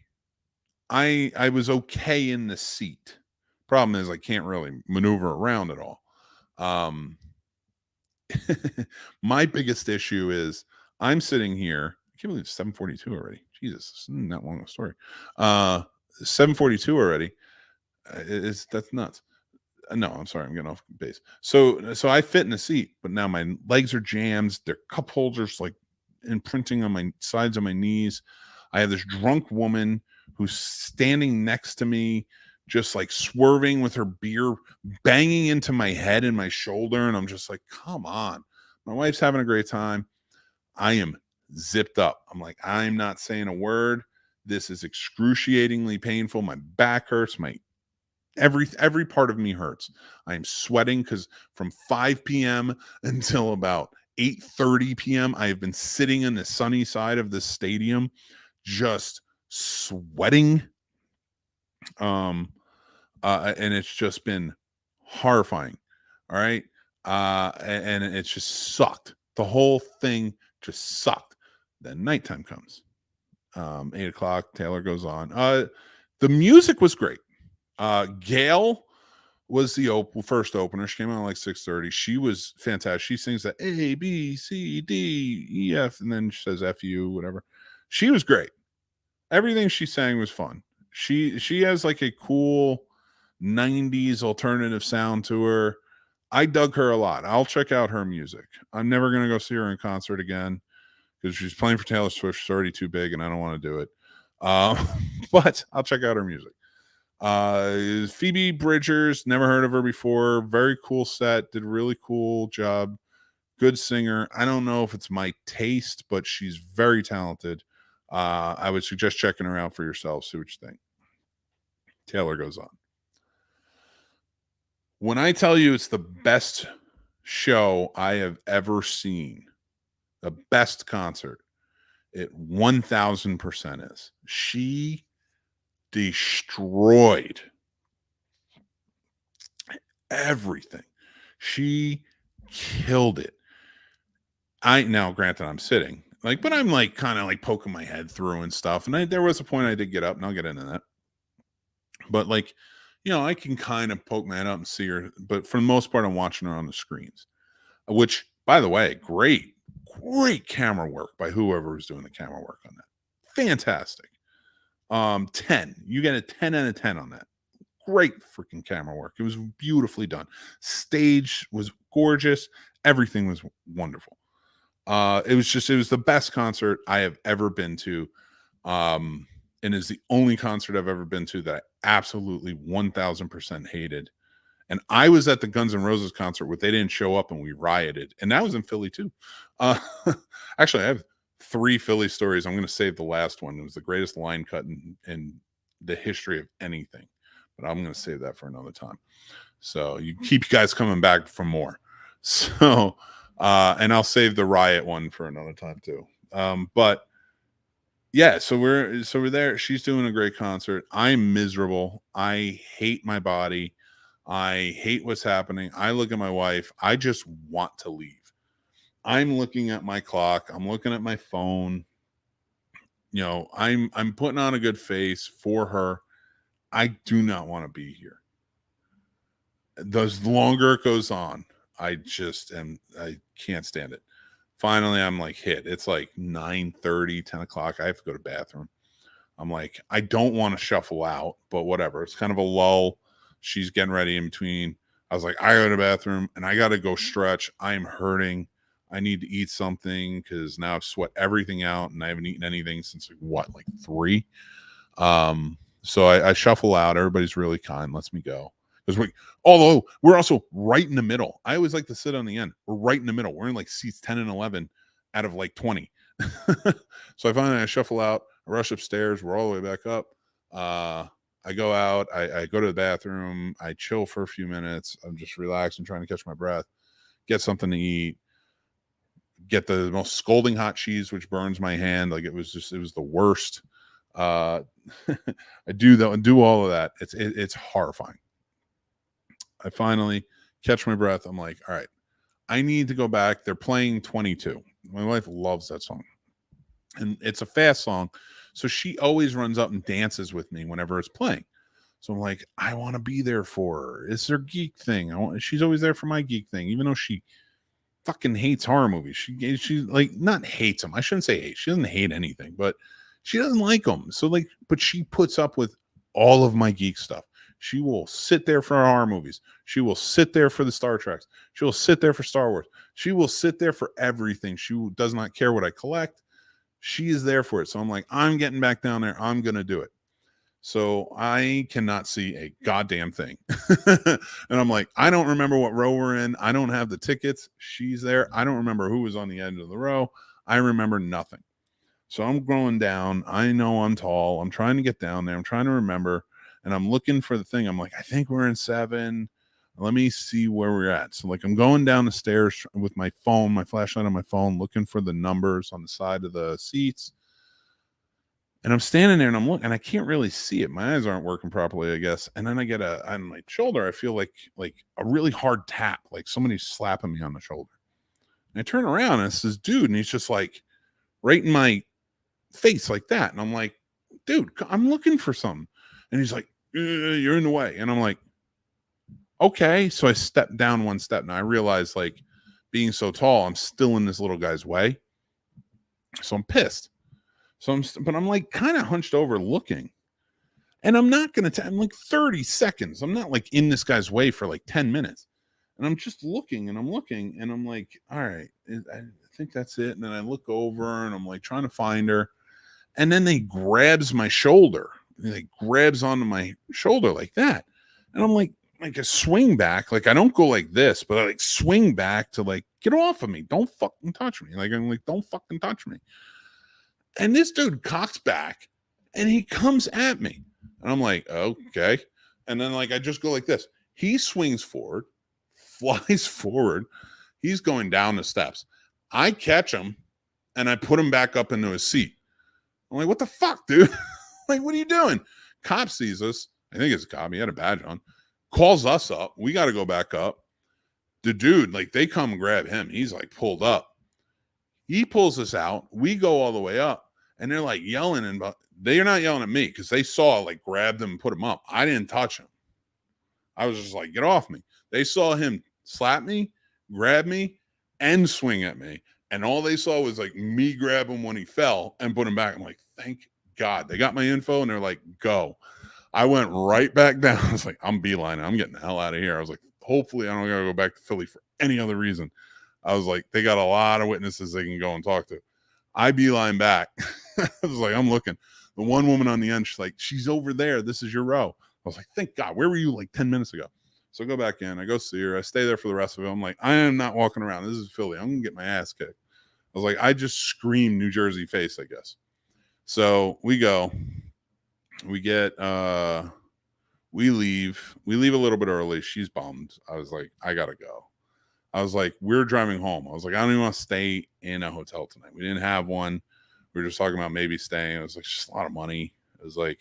I was okay in the seat. Problem is I can't really maneuver around at all. My biggest issue is I'm sitting here. I can't believe it's 7:42 already. Jesus, this isn't that long a story. 7:42 already. That's nuts. No, I'm sorry, I'm getting off base. So I fit in the seat, but now my legs are jammed. Their cup holders like imprinting on my sides of my knees. I have this drunk woman who's standing next to me, just like swerving with her beer, banging into my head and my shoulder. And I'm just like, come on. My wife's having a great time. I am zipped up. I'm like, I'm not saying a word. This is excruciatingly painful. My back hurts. My every part of me hurts. I am sweating because from 5 p.m. until about 8:30 p.m. I have been sitting in the sunny side of the stadium, just sweating. And it's just been horrifying. All right. And it's just sucked. The whole thing just sucked. Then nighttime comes. 8 o'clock, Taylor goes on. The music was great. Gail was the first opener. She came out like 6:30. She was fantastic. She sings that A, B, C, D, E, F, and then she says F, U, whatever. She was great. Everything she sang was fun. She has like a cool 90s alternative sound to her. I dug her a lot. I'll check out her music. I'm never going to go see her in concert again because she's playing for Taylor Swift. She's already too big and I don't want to do it. But I'll check out her music. Phoebe Bridgers, never heard of her before. Very cool set. Did a really cool job. Good singer. I don't know if it's my taste, but she's very talented. I would suggest checking her out for yourself. See what you think. Taylor goes on. When I tell you it's the best show I have ever seen, the best concert, it 1000% is. She destroyed everything. She killed it. Now, granted, I'm sitting, but I'm like kind of like poking my head through and stuff. And there was a point I did get up, and I'll get into that. But I can kind of poke my head up and see her. But for the most part, I'm watching her on the screens. Which, by the way, great camera work by whoever was doing the camera work on that. Fantastic. 10. You get a 10 out of 10 on that. Great freaking camera work. It was beautifully done. Stage was gorgeous. Everything was wonderful. It was the best concert I have ever been to. And is the only concert I've ever been to that I absolutely 1000% hated. And I was at the Guns N' Roses concert where they didn't show up and we rioted. And that was in Philly too. Actually, I have 3 Philly stories. I'm going to save the last one. It was the greatest line cut in the history of anything. But I'm going to save that for another time. So you keep you guys coming back for more. So, and I'll save the riot one for another time too. But yeah, so we're there. She's doing a great concert. I'm miserable. I hate my body. I hate what's happening. I look at my wife. I just want to leave. I'm looking at my clock. I'm looking at my phone. You know, I'm putting on a good face for her. I do not want to be here. The longer it goes on, I can't stand it. Finally, I'm like hit. It's like 9:30, 10 o'clock. I have to go to the bathroom. I'm like, I don't want to shuffle out, but whatever. It's kind of a lull. She's getting ready in between. I was like, I go to the bathroom and I got to go stretch. I am hurting. I need to eat something because now I've sweat everything out and I haven't eaten anything since like 3. So I shuffle out. Everybody's really kind, lets me go. Because although we're also right in the middle. I always like to sit on the end. We're right in the middle. We're in like seats 10 and 11 out of like 20. So I shuffle out. I rush upstairs. We're all the way back up. I go out. I go to the bathroom. I chill for a few minutes. I'm just relaxing, trying to catch my breath. Get something to eat. Get the most scalding hot cheese, which burns my hand. Like it was the worst. I do all of that. It's horrifying. I finally catch my breath. I'm like, all right, I need to go back. They're playing 22. My wife loves that song. And it's a fast song. So she always runs up and dances with me whenever it's playing. So I'm like, I want to be there for her. It's her geek thing. She's always there for my geek thing, even though she fucking hates horror movies. She like not hates them. I shouldn't say hate. She doesn't hate anything, but she doesn't like them. So like, but she puts up with all of my geek stuff. She will sit there for horror movies. She will sit there for the Star Treks. She will sit there for Star Wars. She will sit there for everything. She does not care what I collect. She is there for it. So I'm like, I'm getting back down there. I'm going to do it. So I cannot see a goddamn thing. And I'm like, I don't remember what row we're in. I don't have the tickets. She's there. I don't remember who was on the end of the row. I remember nothing. So I'm going down. I know I'm tall. I'm trying to get down there. I'm trying to remember. And I'm looking for the thing. I'm like, I think we're in 7. Let me see where we're at. So like I'm going down the stairs with my phone, my flashlight on my phone, looking for the numbers on the side of the seats. And I'm standing there and I'm looking and I can't really see it. My eyes aren't working properly, I guess. And then I get on my shoulder, I feel like a really hard tap, like somebody's slapping me on the shoulder. And I turn around and it's this dude and he's just like right in my face like that. And I'm like, dude, I'm looking for something. And he's like, you're in the way. And I'm like, okay. So I step down one step. Now I realize like being so tall, I'm still in this little guy's way. So I'm pissed. But I'm like kind of hunched over looking. And I'm not going to, I'm like 30 seconds. I'm not like in this guy's way for like 10 minutes. And I'm just looking and I'm looking and I'm like, all right, I think that's it. And then I look over and I'm like trying to find her. And then they grabs my shoulder. They grabs onto my shoulder like that. And I'm like a swing back. Like I don't go like this, but I like swing back to like, get off of me. Don't fucking touch me. Like I'm like, don't fucking touch me. And this dude cocks back and he comes at me. And I'm like, okay. And then like I just go like this. He swings forward, flies forward. He's going down the steps. I catch him and I put him back up into his seat. I'm like, what the fuck, dude? Like, what are you doing? Cop sees us. I think it's a cop. He had a badge on. Calls us up. We got to go back up. The dude, like, they come and grab him. He's like pulled up. He pulls us out. We go all the way up. And they're like yelling. And they're not yelling at me because they saw, like, grab them and put him up. I didn't touch him. I was just like, get off me. They saw him slap me, grab me, and swing at me. And all they saw was like me grab him when he fell and put him back. I'm like, thank God. They got my info and they're like, go. I went right back down. I was like, I'm beelining. I'm getting the hell out of here. I was like, hopefully I don't gotta go back to Philly for any other reason. I was like, they got a lot of witnesses they can go and talk to. I beeline back. I was like, I'm looking. The one woman on the end, she's like, she's over there. This is your row. I was like, thank God. Where were you like 10 minutes ago? So I go back in. I go see her. I stay there for the rest of it. I'm like, I am not walking around. This is Philly. I'm going to get my ass kicked. I was like, I just screamed New Jersey face, I guess. So we go. We get, we leave. We leave a little bit early. She's bummed. I was like, I got to go. I was like, we're driving home. I was like, I don't even want to stay in a hotel tonight. We didn't have one. We were just talking about maybe staying. It was like, just a lot of money. It was like,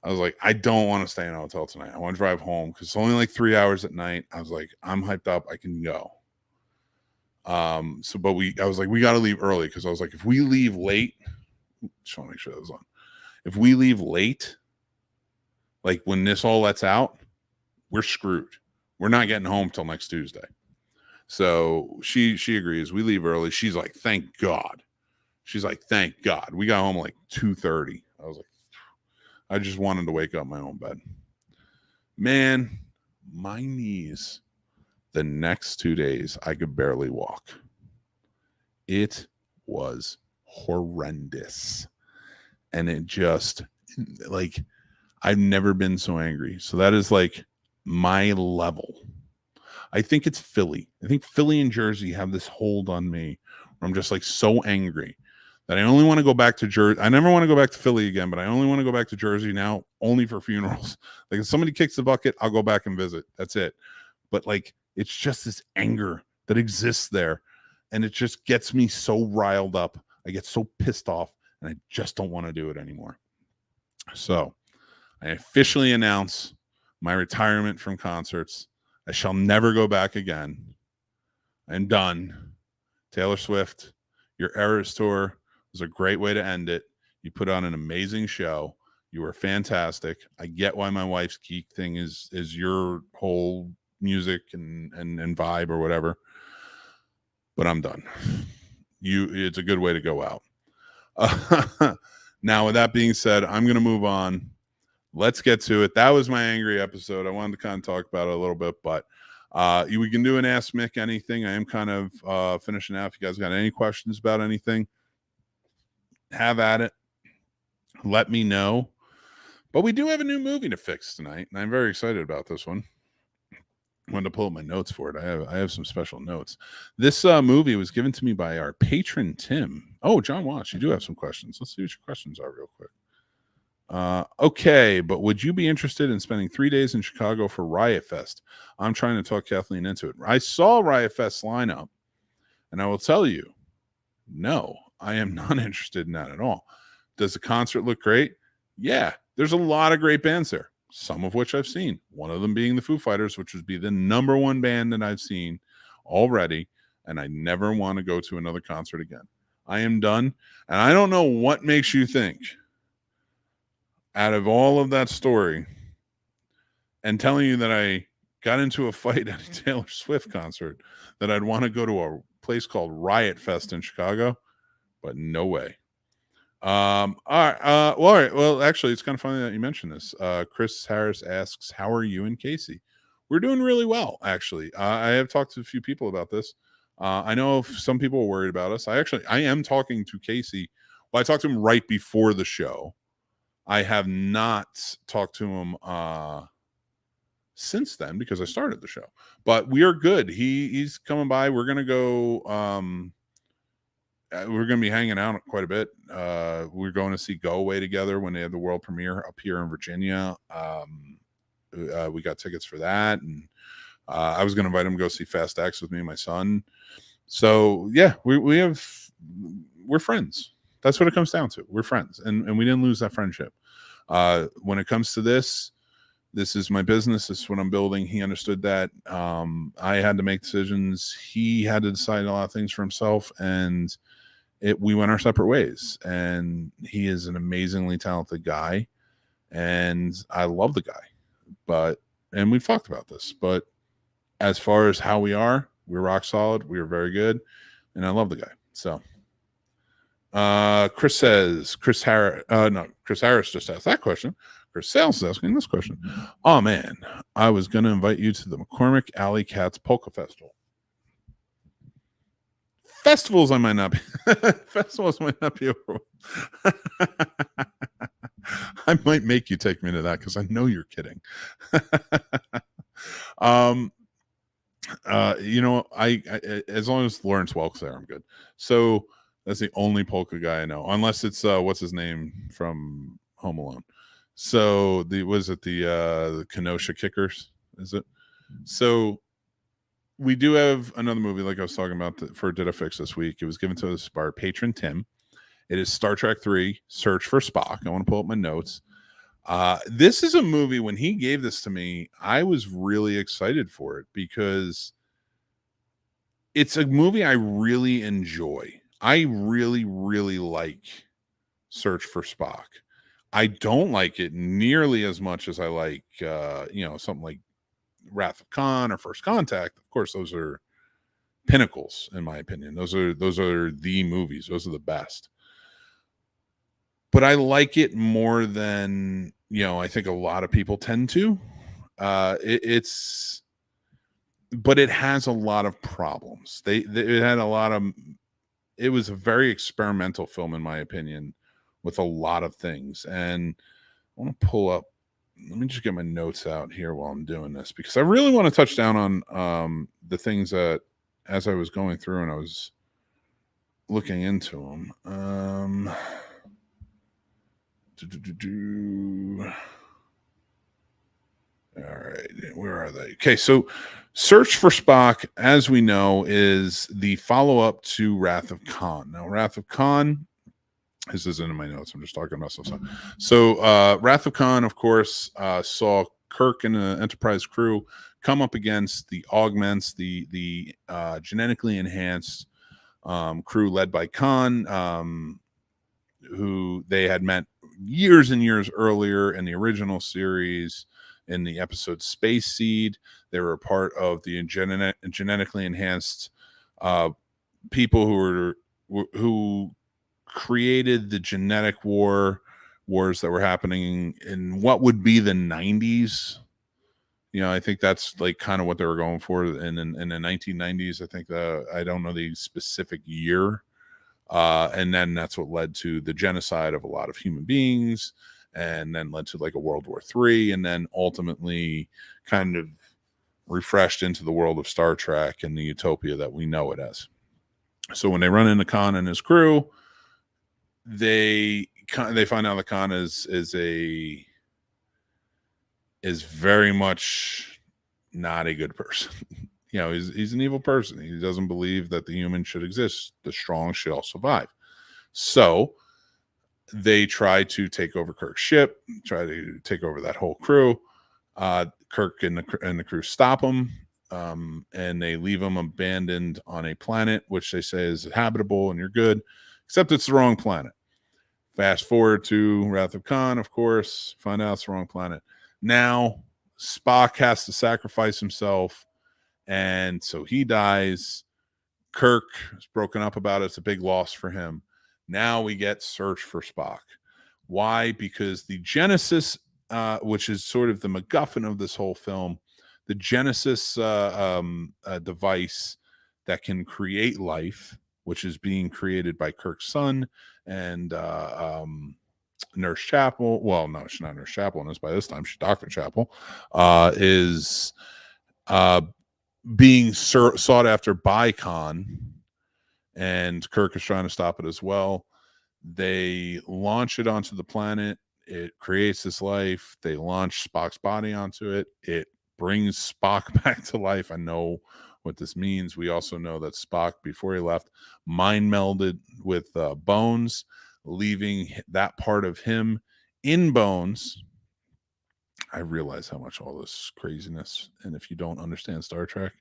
I was like, I don't want to stay in a hotel tonight. I want to drive home because it's only like 3 hours at night. I was like, I'm hyped up. I can go. I was like, we got to leave early because I was like, if we leave late, just want to make sure that was on. If we leave late, like when this all lets out, we're screwed. We're not getting home till next Tuesday. So she agrees. We leave early. She's like, thank God. She's like, thank God. We got home like 2:30. I was like, I just wanted to wake up in my own bed. Man, my knees, the next 2 days, I could barely walk. It was horrendous. And it just, like, I've never been so angry. So that is like my level. I think it's Philly. I think Philly and Jersey have this hold on me where I'm just like so angry that I only want to go back to Jersey. I never want to go back to Philly again, but I only want to go back to Jersey now only for funerals. Like if somebody kicks the bucket, I'll go back and visit. That's it. But like, it's just this anger that exists there. And it just gets me so riled up. I get so pissed off and I just don't want to do it anymore. So I officially announce my retirement from concerts. I shall never go back again. I'm done. Taylor Swift, your Eras tour was a great way to end it. You put on an amazing show. You were fantastic. I get why my wife's Geek thing is your whole music and vibe or whatever. But I'm done. It's a good way to go out. Now, with that being said, I'm going to move on. Let's get to it. That was my angry episode. I wanted to kind of talk about it a little bit, but we can do an Ask Mick Anything. I am kind of finishing out. If you guys got any questions about anything, have at it. Let me know. But we do have a new movie to fix tonight, and I'm very excited about this one. I wanted to pull up my notes for it. I have some special notes. This movie was given to me by our patron Tim. Oh, John Walsh, you do have some questions. Let's see what your questions are real quick. Okay, but would you be interested in spending 3 days in Chicago for Riot Fest? I'm trying to talk Kathleen into it. I saw Riot Fest lineup, and I will tell you, no, I am not interested in that at all. Does the concert look great? Yeah, there's a lot of great bands there, some of which I've seen. One of them being the Foo Fighters, which would be the #1 band that I've seen already, and I never want to go to another concert again. I am done, and I don't know what makes you think out of all of that story and telling you that I got into a fight at a Taylor Swift concert that I'd want to go to a place called Riot Fest in Chicago, but no way. All right. Well, actually, it's kind of funny that you mentioned this. Chris Harris asks, how are you and Casey? We're doing really well, actually. I have talked to a few people about this. I know some people are worried about us. I am talking to Casey. Well, I talked to him right before the show. I have not talked to him since then because I started the show. But we are good. He's coming by. We're gonna go. We're gonna be hanging out quite a bit. We're going to see Go Away together when they have the world premiere up here in Virginia. We got tickets for that, and I was gonna invite him to go see Fast X with me and my son. So yeah, we're friends. That's what it comes down to. We're friends, and we didn't lose that friendship. When it comes to this is my business. This is what I'm building. He understood that. I had to make decisions. He had to decide a lot of things for himself, and we went our separate ways. And he is an amazingly talented guy, and I love the guy. And we've talked about this, but as far as how we are, we're rock solid. We are very good, and I love the guy. So. Chris Harris just asked that question. Chris Sales is asking this question. Oh man, I was going to invite you to the McCormick Alley Cats Polka Festival. Festivals might not be over. I might make you take me to that because I know you're kidding. I as long as Lawrence Welk's there, I'm good. So that's the only polka guy I know, unless it's what's his name from Home Alone. So the Kenosha Kickers? Is it? So we do have another movie, like I was talking about for Did I Fix this week. It was given to us by our patron Tim. It is Star Trek 3: Search for Spock. I want to pull up my notes. This is a movie, when he gave this to me, I was really excited for it because it's a movie I really enjoy. I really, really like Search for Spock. I don't like it nearly as much as I like, something like Wrath of Khan or First Contact. Of course, those are pinnacles, in my opinion. Those are the movies. Those are the best. But I like it more than, I think a lot of people tend to. It's but it has a lot of problems. It had a lot of. It was a very experimental film, in my opinion, with a lot of things. And I want to pull up. Let me just get my notes out here while I'm doing this, because I really want to touch down on the things that, as I was going through and I was looking into them. All right, where are they? Okay, so Search for Spock, as we know, is the follow-up to Wrath of Khan. Now, Wrath of Khan, this isn't in my notes, I'm just talking about stuff. So Wrath of Khan, of course, saw Kirk and the Enterprise crew come up against the Augments, the genetically enhanced crew led by Khan, who they had met years and years earlier in the original series. In the episode Space Seed, they were a part of the genetically enhanced people who created the genetic wars that were happening in what would be the 90s. I think that's like kind of what they were going for in the 1990s. I think I don't know the specific year. And then that's what led to the genocide of a lot of human beings, and then led to like a World War III, and then ultimately kind of refreshed into the world of Star Trek and the utopia that we know it as. So when they run into Khan and his crew, they find out that Khan is very much not a good person. He's an evil person. He doesn't believe that the human should exist. The strong shall survive. So they try to take over Kirk's ship, try to take over that whole crew. Kirk and the crew stop them, and they leave them abandoned on a planet, which they say is habitable and you're good, except it's the wrong planet. Fast forward to Wrath of Khan, of course, find out it's the wrong planet. Now, Spock has to sacrifice himself, and so he dies. Kirk is broken up about it. It's a big loss for him. Now we get Search for Spock. Why? Because the Genesis, which is sort of the MacGuffin of this whole film, the Genesis device that can create life, which is being created by Kirk's son and Nurse Chapel. Well, no, she's not Nurse Chapel, and by this time she's Dr. Chapel, is being sought after by Khan, and Kirk is trying to stop it as well. They launch it onto the planet. It creates this life. They launch Spock's body onto it. It brings Spock back to life. I know what this means. We also know that Spock, before he left, mind melded with Bones, leaving that part of him in Bones. I realize how much all this craziness, and if you don't understand Star Trek,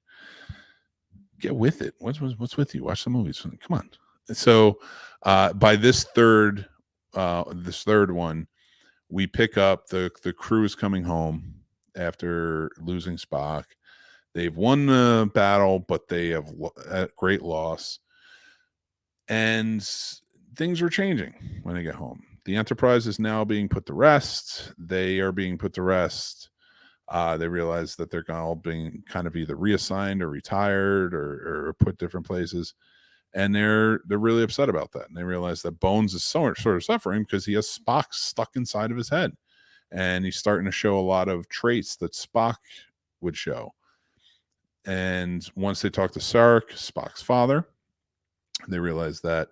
get with it. What's with you? Watch the movies. Come on. So by this third one, we pick up the crew is coming home after losing Spock. They've won the battle, but they have at great loss, and things are changing when they get home. The Enterprise is now being put to rest. They are being put to rest. They realize that they're all being kind of either reassigned or retired or put different places, and they're really upset about that. And they realize that Bones is sort of suffering because he has Spock stuck inside of his head, and he's starting to show a lot of traits that Spock would show. And once they talk to Sarek, Spock's father, they realize that,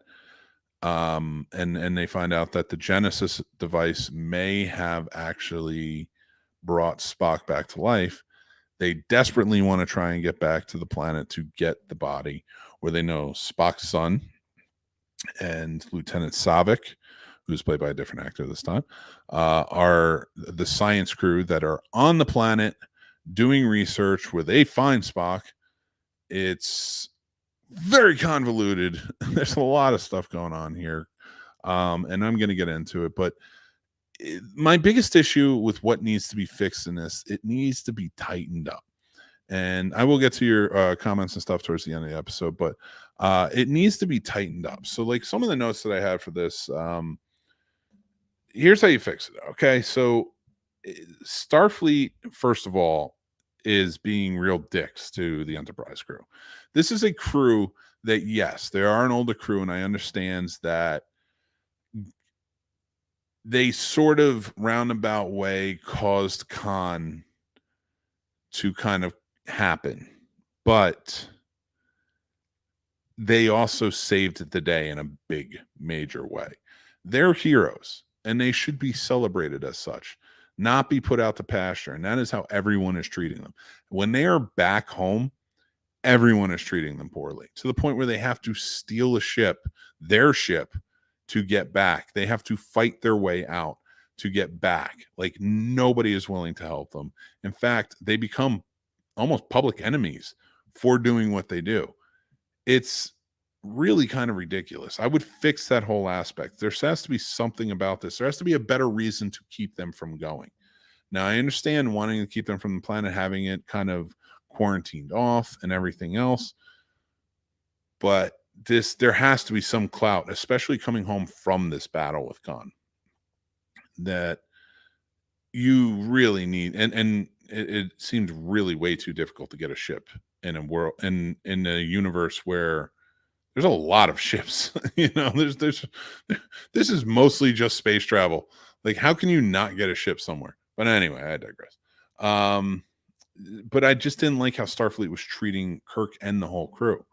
and they find out that the Genesis device may have actually brought Spock back to life. They desperately want to try and get back to the planet to get the body, where they know Spock's son and Lieutenant Saavik, who's played by a different actor this time, are the science crew that are on the planet doing research where they find Spock. It's very convoluted. There's a lot of stuff going on here. And I'm going to get into it. But my biggest issue with what needs to be fixed in this, it needs to be tightened up. And I will get to your comments and stuff towards the end of the episode, but it needs to be tightened up. So like some of the notes that I have for this, here's how you fix it. Okay. So Starfleet, first of all, is being real dicks to the Enterprise crew. This is a crew that, yes, they are an older crew, and I understand that they sort of roundabout way caused Khan to kind of happen, but they also saved the day in a big, major way. They're heroes, and they should be celebrated as such, not be put out to pasture. And that is how everyone is treating them. When they are back home, everyone is treating them poorly, to the point where they have to steal a ship, their ship, to get back. They have to fight their way out to get back. Like, nobody is willing to help them. In fact, they become almost public enemies for doing what they do. It's really kind of ridiculous. I would fix that whole aspect. There has to be something about this. There has to be a better reason to keep them from going. Now, I understand wanting to keep them from the planet, having it kind of quarantined off and everything else, but there has to be some clout, especially coming home from this battle with Khan, that you really need. And it seems really way too difficult to get a ship in a world, in a universe where there's a lot of ships. This is mostly just space travel. Like, how can you not get a ship somewhere? But anyway, I digress. But I just didn't like how Starfleet was treating Kirk and the whole crew.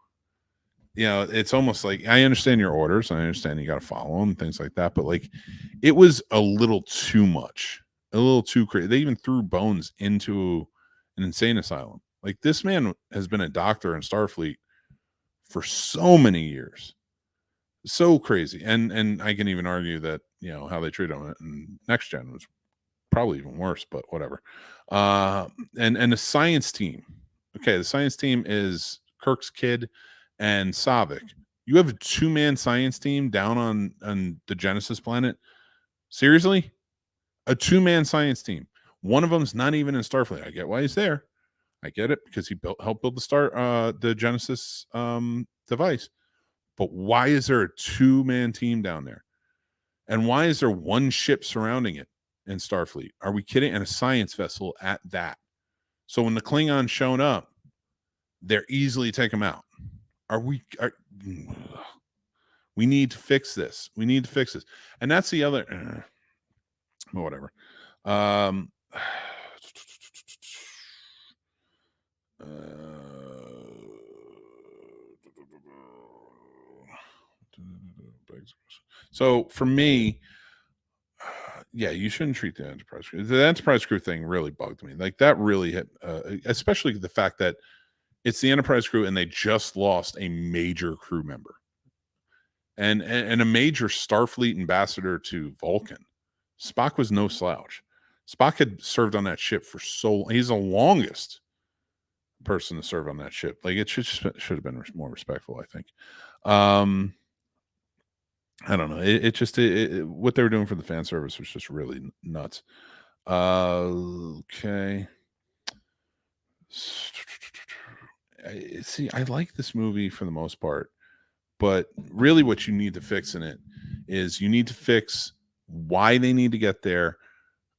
It's almost like, I understand your orders, and I understand you got to follow them and things like that, but like, it was a little too much, a little too crazy. They even threw Bones into an insane asylum. Like, this man has been a doctor in Starfleet for so many years. So crazy. And I can even argue that, how they treat him in Next Gen was probably even worse, but whatever. And the science team. Okay, the science team is Kirk's kid and Savik. You have a 2-man science team down on the Genesis planet. Seriously? A 2-man science team. One of them's not even in Starfleet. I get why he's there. I get it, because he helped build the Genesis device. But why is there a 2-man team down there? And why is there one ship surrounding it in Starfleet? Are we kidding? And a science vessel at that. So when the Klingons showed up, they're easily take them out. We need to fix this. We need to fix this. And that's the other, whatever. So for me, yeah, you shouldn't treat the Enterprise crew. The Enterprise crew thing really bugged me. Like, that really hit, especially the fact that it's the Enterprise crew and they just lost a major crew member and a major Starfleet ambassador to Vulcan. Spock was no slouch. Spock had served on that ship for he's the longest person to serve on that ship. Like, it should have been more respectful, I think. I don't know. What they were doing for the fan service was just really nuts. Okay. I like this movie for the most part, but really what you need to fix in it is you need to fix why they need to get there.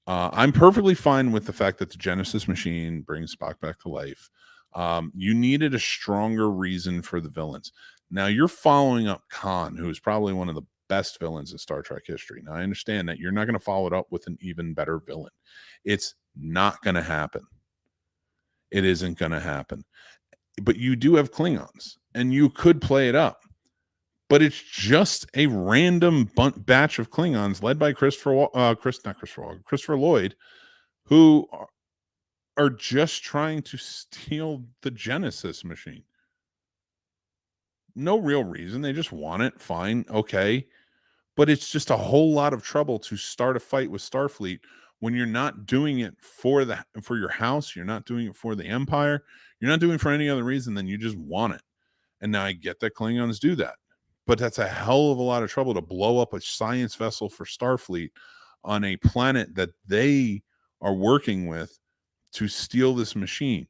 I'm perfectly fine with the fact that the Genesis machine brings Spock back to life. You needed a stronger reason for the villains. Now, you're following up Khan, who is probably one of the best villains in Star Trek history. Now, I understand that you're not going to follow it up with an even better villain. It's not going to happen. It isn't going to happen. But you do have Klingons, and you could play it up. But it's just a random batch of Klingons led by Christopher Lloyd, who are just trying to steal the Genesis machine. No real reason. They just want it. Fine. Okay. but it's just a whole lot of trouble to start a fight with Starfleet when you're not doing it for your house, you're not doing it for the Empire, you're not doing it for any other reason than you just want it. And now I get that Klingons do that, but that's a hell of a lot of trouble to blow up a science vessel for Starfleet on a planet that they are working with to steal this machine.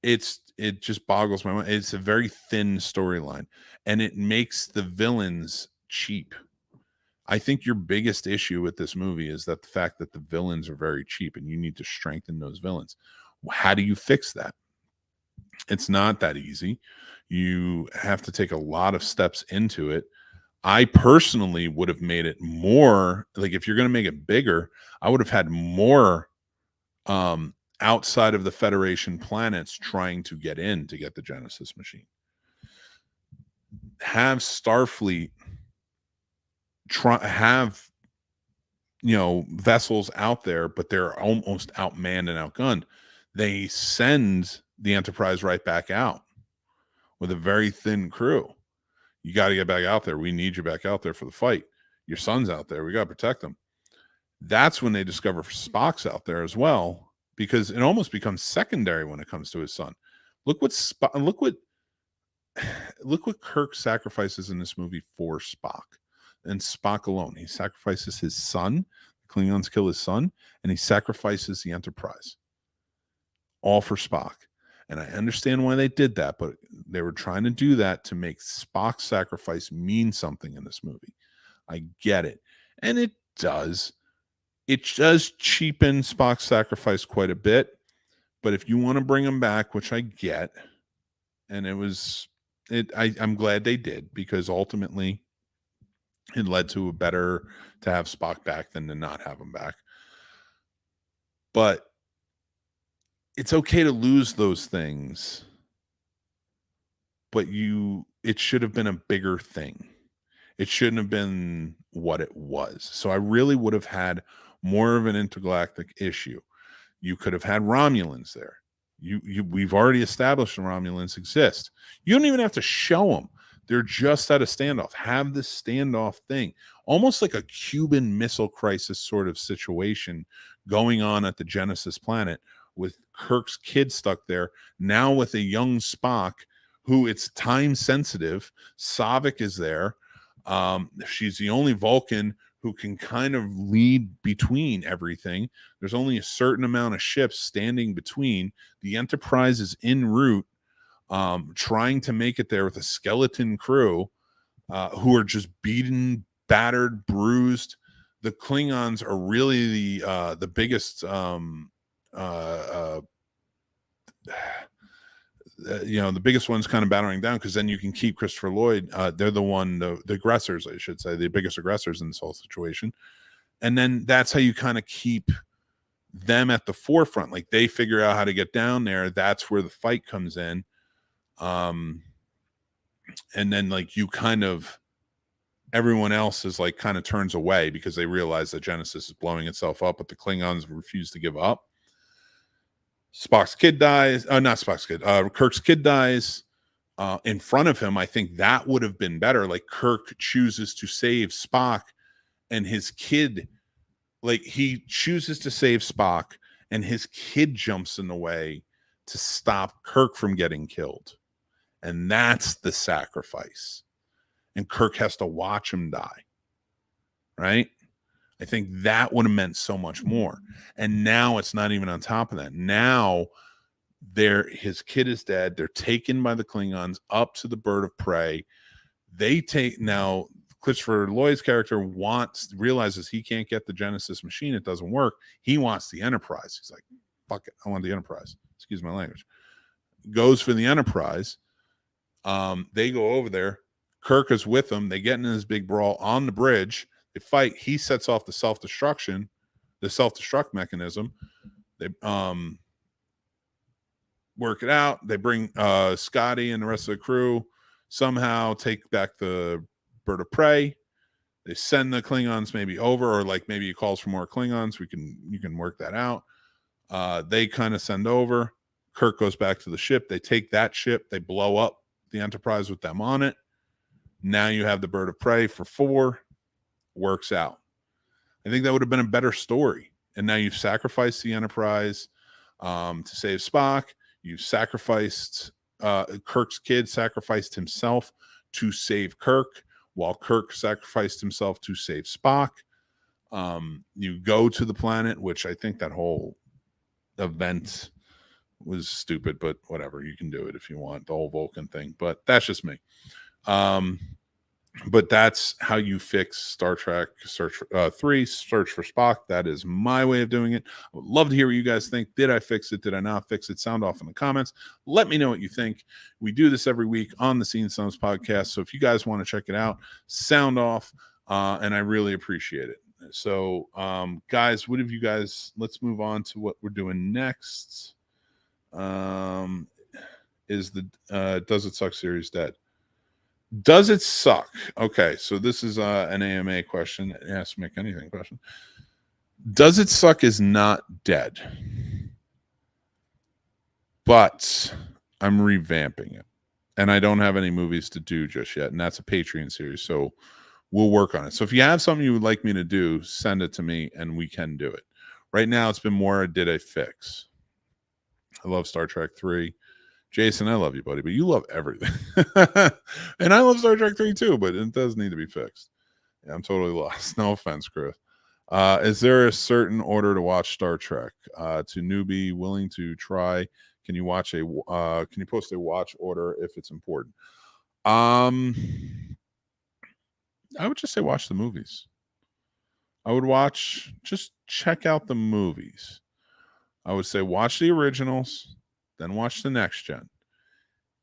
It just boggles my mind. It's a very thin storyline, and it makes the villains cheap. I think your biggest issue with this movie is that the fact that the villains are very cheap, and you need to strengthen those villains. How do you fix that? It's not that easy. You have to take a lot of steps into it. I personally would have made it more, like, if you're going to make it bigger, I would have had more outside of the Federation planets trying to get the Genesis machine. Have Starfleet have vessels out there, but they're almost outmanned and outgunned. They send the Enterprise right back out with a very thin crew. You got to get back out there. We need you back out there for the fight. Your son's out there. We got to protect them. That's when they discover Spock's out there as well, because it almost becomes secondary when it comes to his son. Look what Kirk sacrifices in this movie for Spock, and Spock alone. He sacrifices his son. The Klingons kill his son, and he sacrifices the Enterprise, all for Spock. And I understand why they did that, but they were trying to do that to make Spock's sacrifice mean something in this movie. I get it. And it does. It does cheapen Spock's sacrifice quite a bit. But if you want to bring him back, which I get, and I'm glad they did, because ultimately it led to to have Spock back than to not have him back. But it's okay to lose those things, but it should have been a bigger thing. It shouldn't have been what it was. So I really would have had more of an intergalactic issue. You could have had Romulans there. We've already established the Romulans exist. You don't even have to show them. They're just at a standoff. Have this standoff thing, almost like a Cuban Missile Crisis sort of situation going on at the Genesis planet, with Kirk's kid stuck there, now with a young Spock who it's time sensitive. Saavik is there. She's the only Vulcan who can kind of lead between everything. There's only a certain amount of ships standing between. The Enterprise is en route, trying to make it there with a skeleton crew who are just beaten, battered, bruised. The Klingons are really the biggest the biggest one's kind of battering down, because then you can keep Christopher Lloyd. They're the aggressors, I should say, the biggest aggressors in this whole situation. And then that's how you kind of keep them at the forefront. Like, they figure out how to get down there. That's where the fight comes in. And then, like, everyone else is like kind of turns away because they realize that Genesis is blowing itself up, but the Klingons refuse to give up. Spock's kid dies. Not Spock's kid. Kirk's kid dies in front of him. I think that would have been better. Like, Kirk chooses to save Spock, and his kid, like, he chooses to save Spock, and his kid jumps in the way to stop Kirk from getting killed. And that's the sacrifice. And Kirk has to watch him die. Right? I think that would have meant so much more. And now it's not even on top of that. Now his kid is dead. They're taken by the Klingons up to the bird of prey. Now Christopher Lloyd's character realizes he can't get the Genesis machine. It doesn't work. He wants the Enterprise. He's like, fuck it, I want the Enterprise. Excuse my language. Goes for the Enterprise. They go over there. Kirk is with them. They get in this big brawl on the bridge. They fight. He sets off the self-destruct mechanism. They work it out. They bring Scotty and the rest of the crew, somehow take back the bird of prey. They send the Klingons maybe over, or like maybe he calls for more Klingons. You can work that out. They kind of send over. Kirk goes back to the ship. They take that ship. They blow up the Enterprise with them on it. Now you have the bird of prey for 4. works out. I think that would have been a better story. And now you've sacrificed the Enterprise to save Spock. You've sacrificed Kirk's kid sacrificed himself to save Kirk, while Kirk sacrificed himself to save Spock. You go to the planet, which I think that whole event was stupid, but whatever, you can do it if you want, the whole Vulcan thing, but that's just me. But that's how you fix Star Trek 3 Search for Spock. That is my way of doing it. I would love to hear what you guys think. Did I fix it? Did I not fix it? Sound off in the comments. Let me know what you think. We do this every week on the Scene Snobs podcast, so if you guys want to check it out, sound off, and I really appreciate it. So guys, what have you guys, let's move on to what we're doing next. Is the Does It Suck series dead? Does it suck? Okay, so this is an AMA question. Ask Mick Anything question. Does It Suck is not dead, but I'm revamping it, and I don't have any movies to do just yet, and that's a Patreon series, so we'll work on it. So if you have something you would like me to do, send it to me, and we can do it. Right now, it's been more a did I fix. I love Star Trek 3. Jason, I love you, buddy, but you love everything. And I love Star Trek 3 too, but it does need to be fixed. Yeah, I'm totally lost. No offense, Chris. Is there a certain order to watch Star Trek? To newbie willing to try, can you post a watch order if it's important? I would just say watch the movies. I would just check out the movies. I would say watch the originals, then watch the next gen.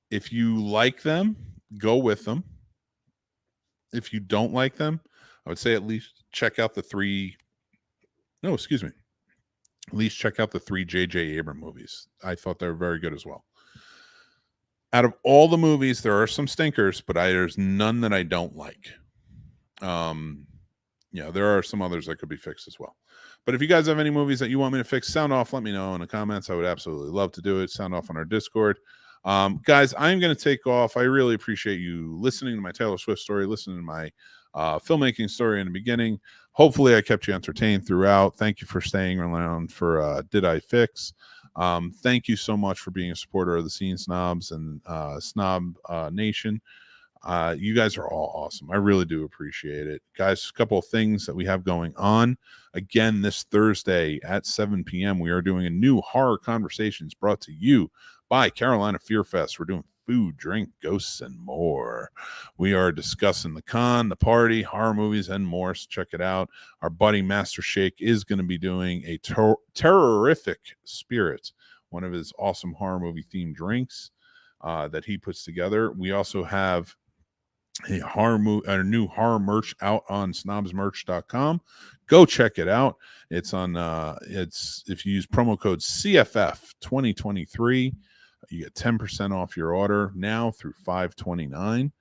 If you like them, go with them. If you don't like them, I would say at least check out the three. No, excuse me. At least check out the 3 J.J. Abrams movies. I thought they were very good as well. Out of all the movies, there are some stinkers, but there's none that I don't like. There are some others that could be fixed as well. But if you guys have any movies that you want me to fix, sound off. Let me know in the comments. I would absolutely love to do it. Sound off on our Discord. Guys, I'm going to take off. I really appreciate you listening to my Taylor Swift story, listening to my filmmaking story in the beginning. Hopefully I kept you entertained throughout. Thank you for staying around for Did I Fix? Thank you so much for being a supporter of the Scene Snobs and Snobnation. You guys are all awesome. I really do appreciate it. Guys, a couple of things that we have going on. Again, this Thursday at 7 p.m., we are doing a new Horror Conversations brought to you by Carolina Fear Fest. We're doing food, drink, ghosts, and more. We are discussing the con, the party, horror movies, and more. So check it out. Our buddy Master Shake is going to be doing a Terrorific Spirit, one of his awesome horror movie themed drinks that he puts together. We also have a new horror merch out on snobsmerch.com. Go check it out. It's on if you use promo code CFF 2023, you get 10% off your order now through 5/29.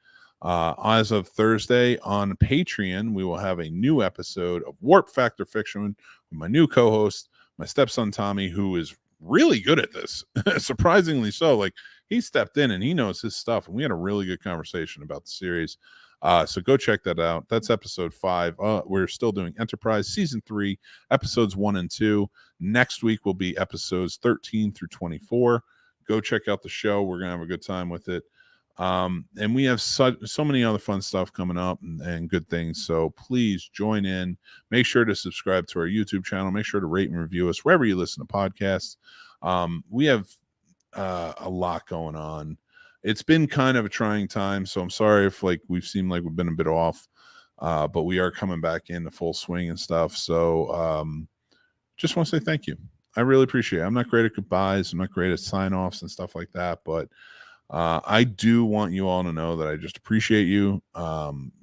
As of Thursday on Patreon, we will have a new episode of Warp Factor Fiction with my new co-host, my stepson Tommy, who is really good at this. Surprisingly so. Like, he stepped in and he knows his stuff, and we had a really good conversation about the series. So go check that out. That's episode 5. We're still doing Enterprise season 3, episodes 1 and 2. Next week will be episodes 13 through 24. Go check out the show. We're gonna have a good time with it. And we have so many other fun stuff coming up and good things. So please join in. Make sure to subscribe to our YouTube channel. Make sure to rate and review us wherever you listen to podcasts. We have a lot going on. It's been kind of a trying time, so I'm sorry if we've seemed like we've been a bit off, but we are coming back into full swing and stuff. So just want to say thank you. I really appreciate it. I'm not great at goodbyes. I'm not great at sign-offs and stuff like that, but I do want you all to know that I just appreciate you.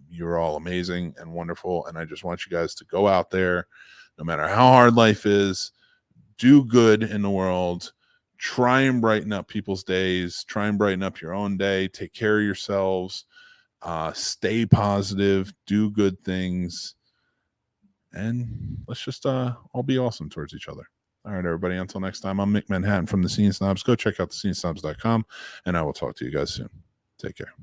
You're all amazing and wonderful, and I just want you guys to go out there, no matter how hard life is, do good in the world. Try and brighten up people's days. Try and brighten up your own day. Take care of yourselves. Stay positive. Do good things. And let's just all be awesome towards each other. All right, everybody. Until next time, I'm Mick Manhattan from the Scene Snobs. Go check out thescenesnobs.com, and I will talk to you guys soon. Take care.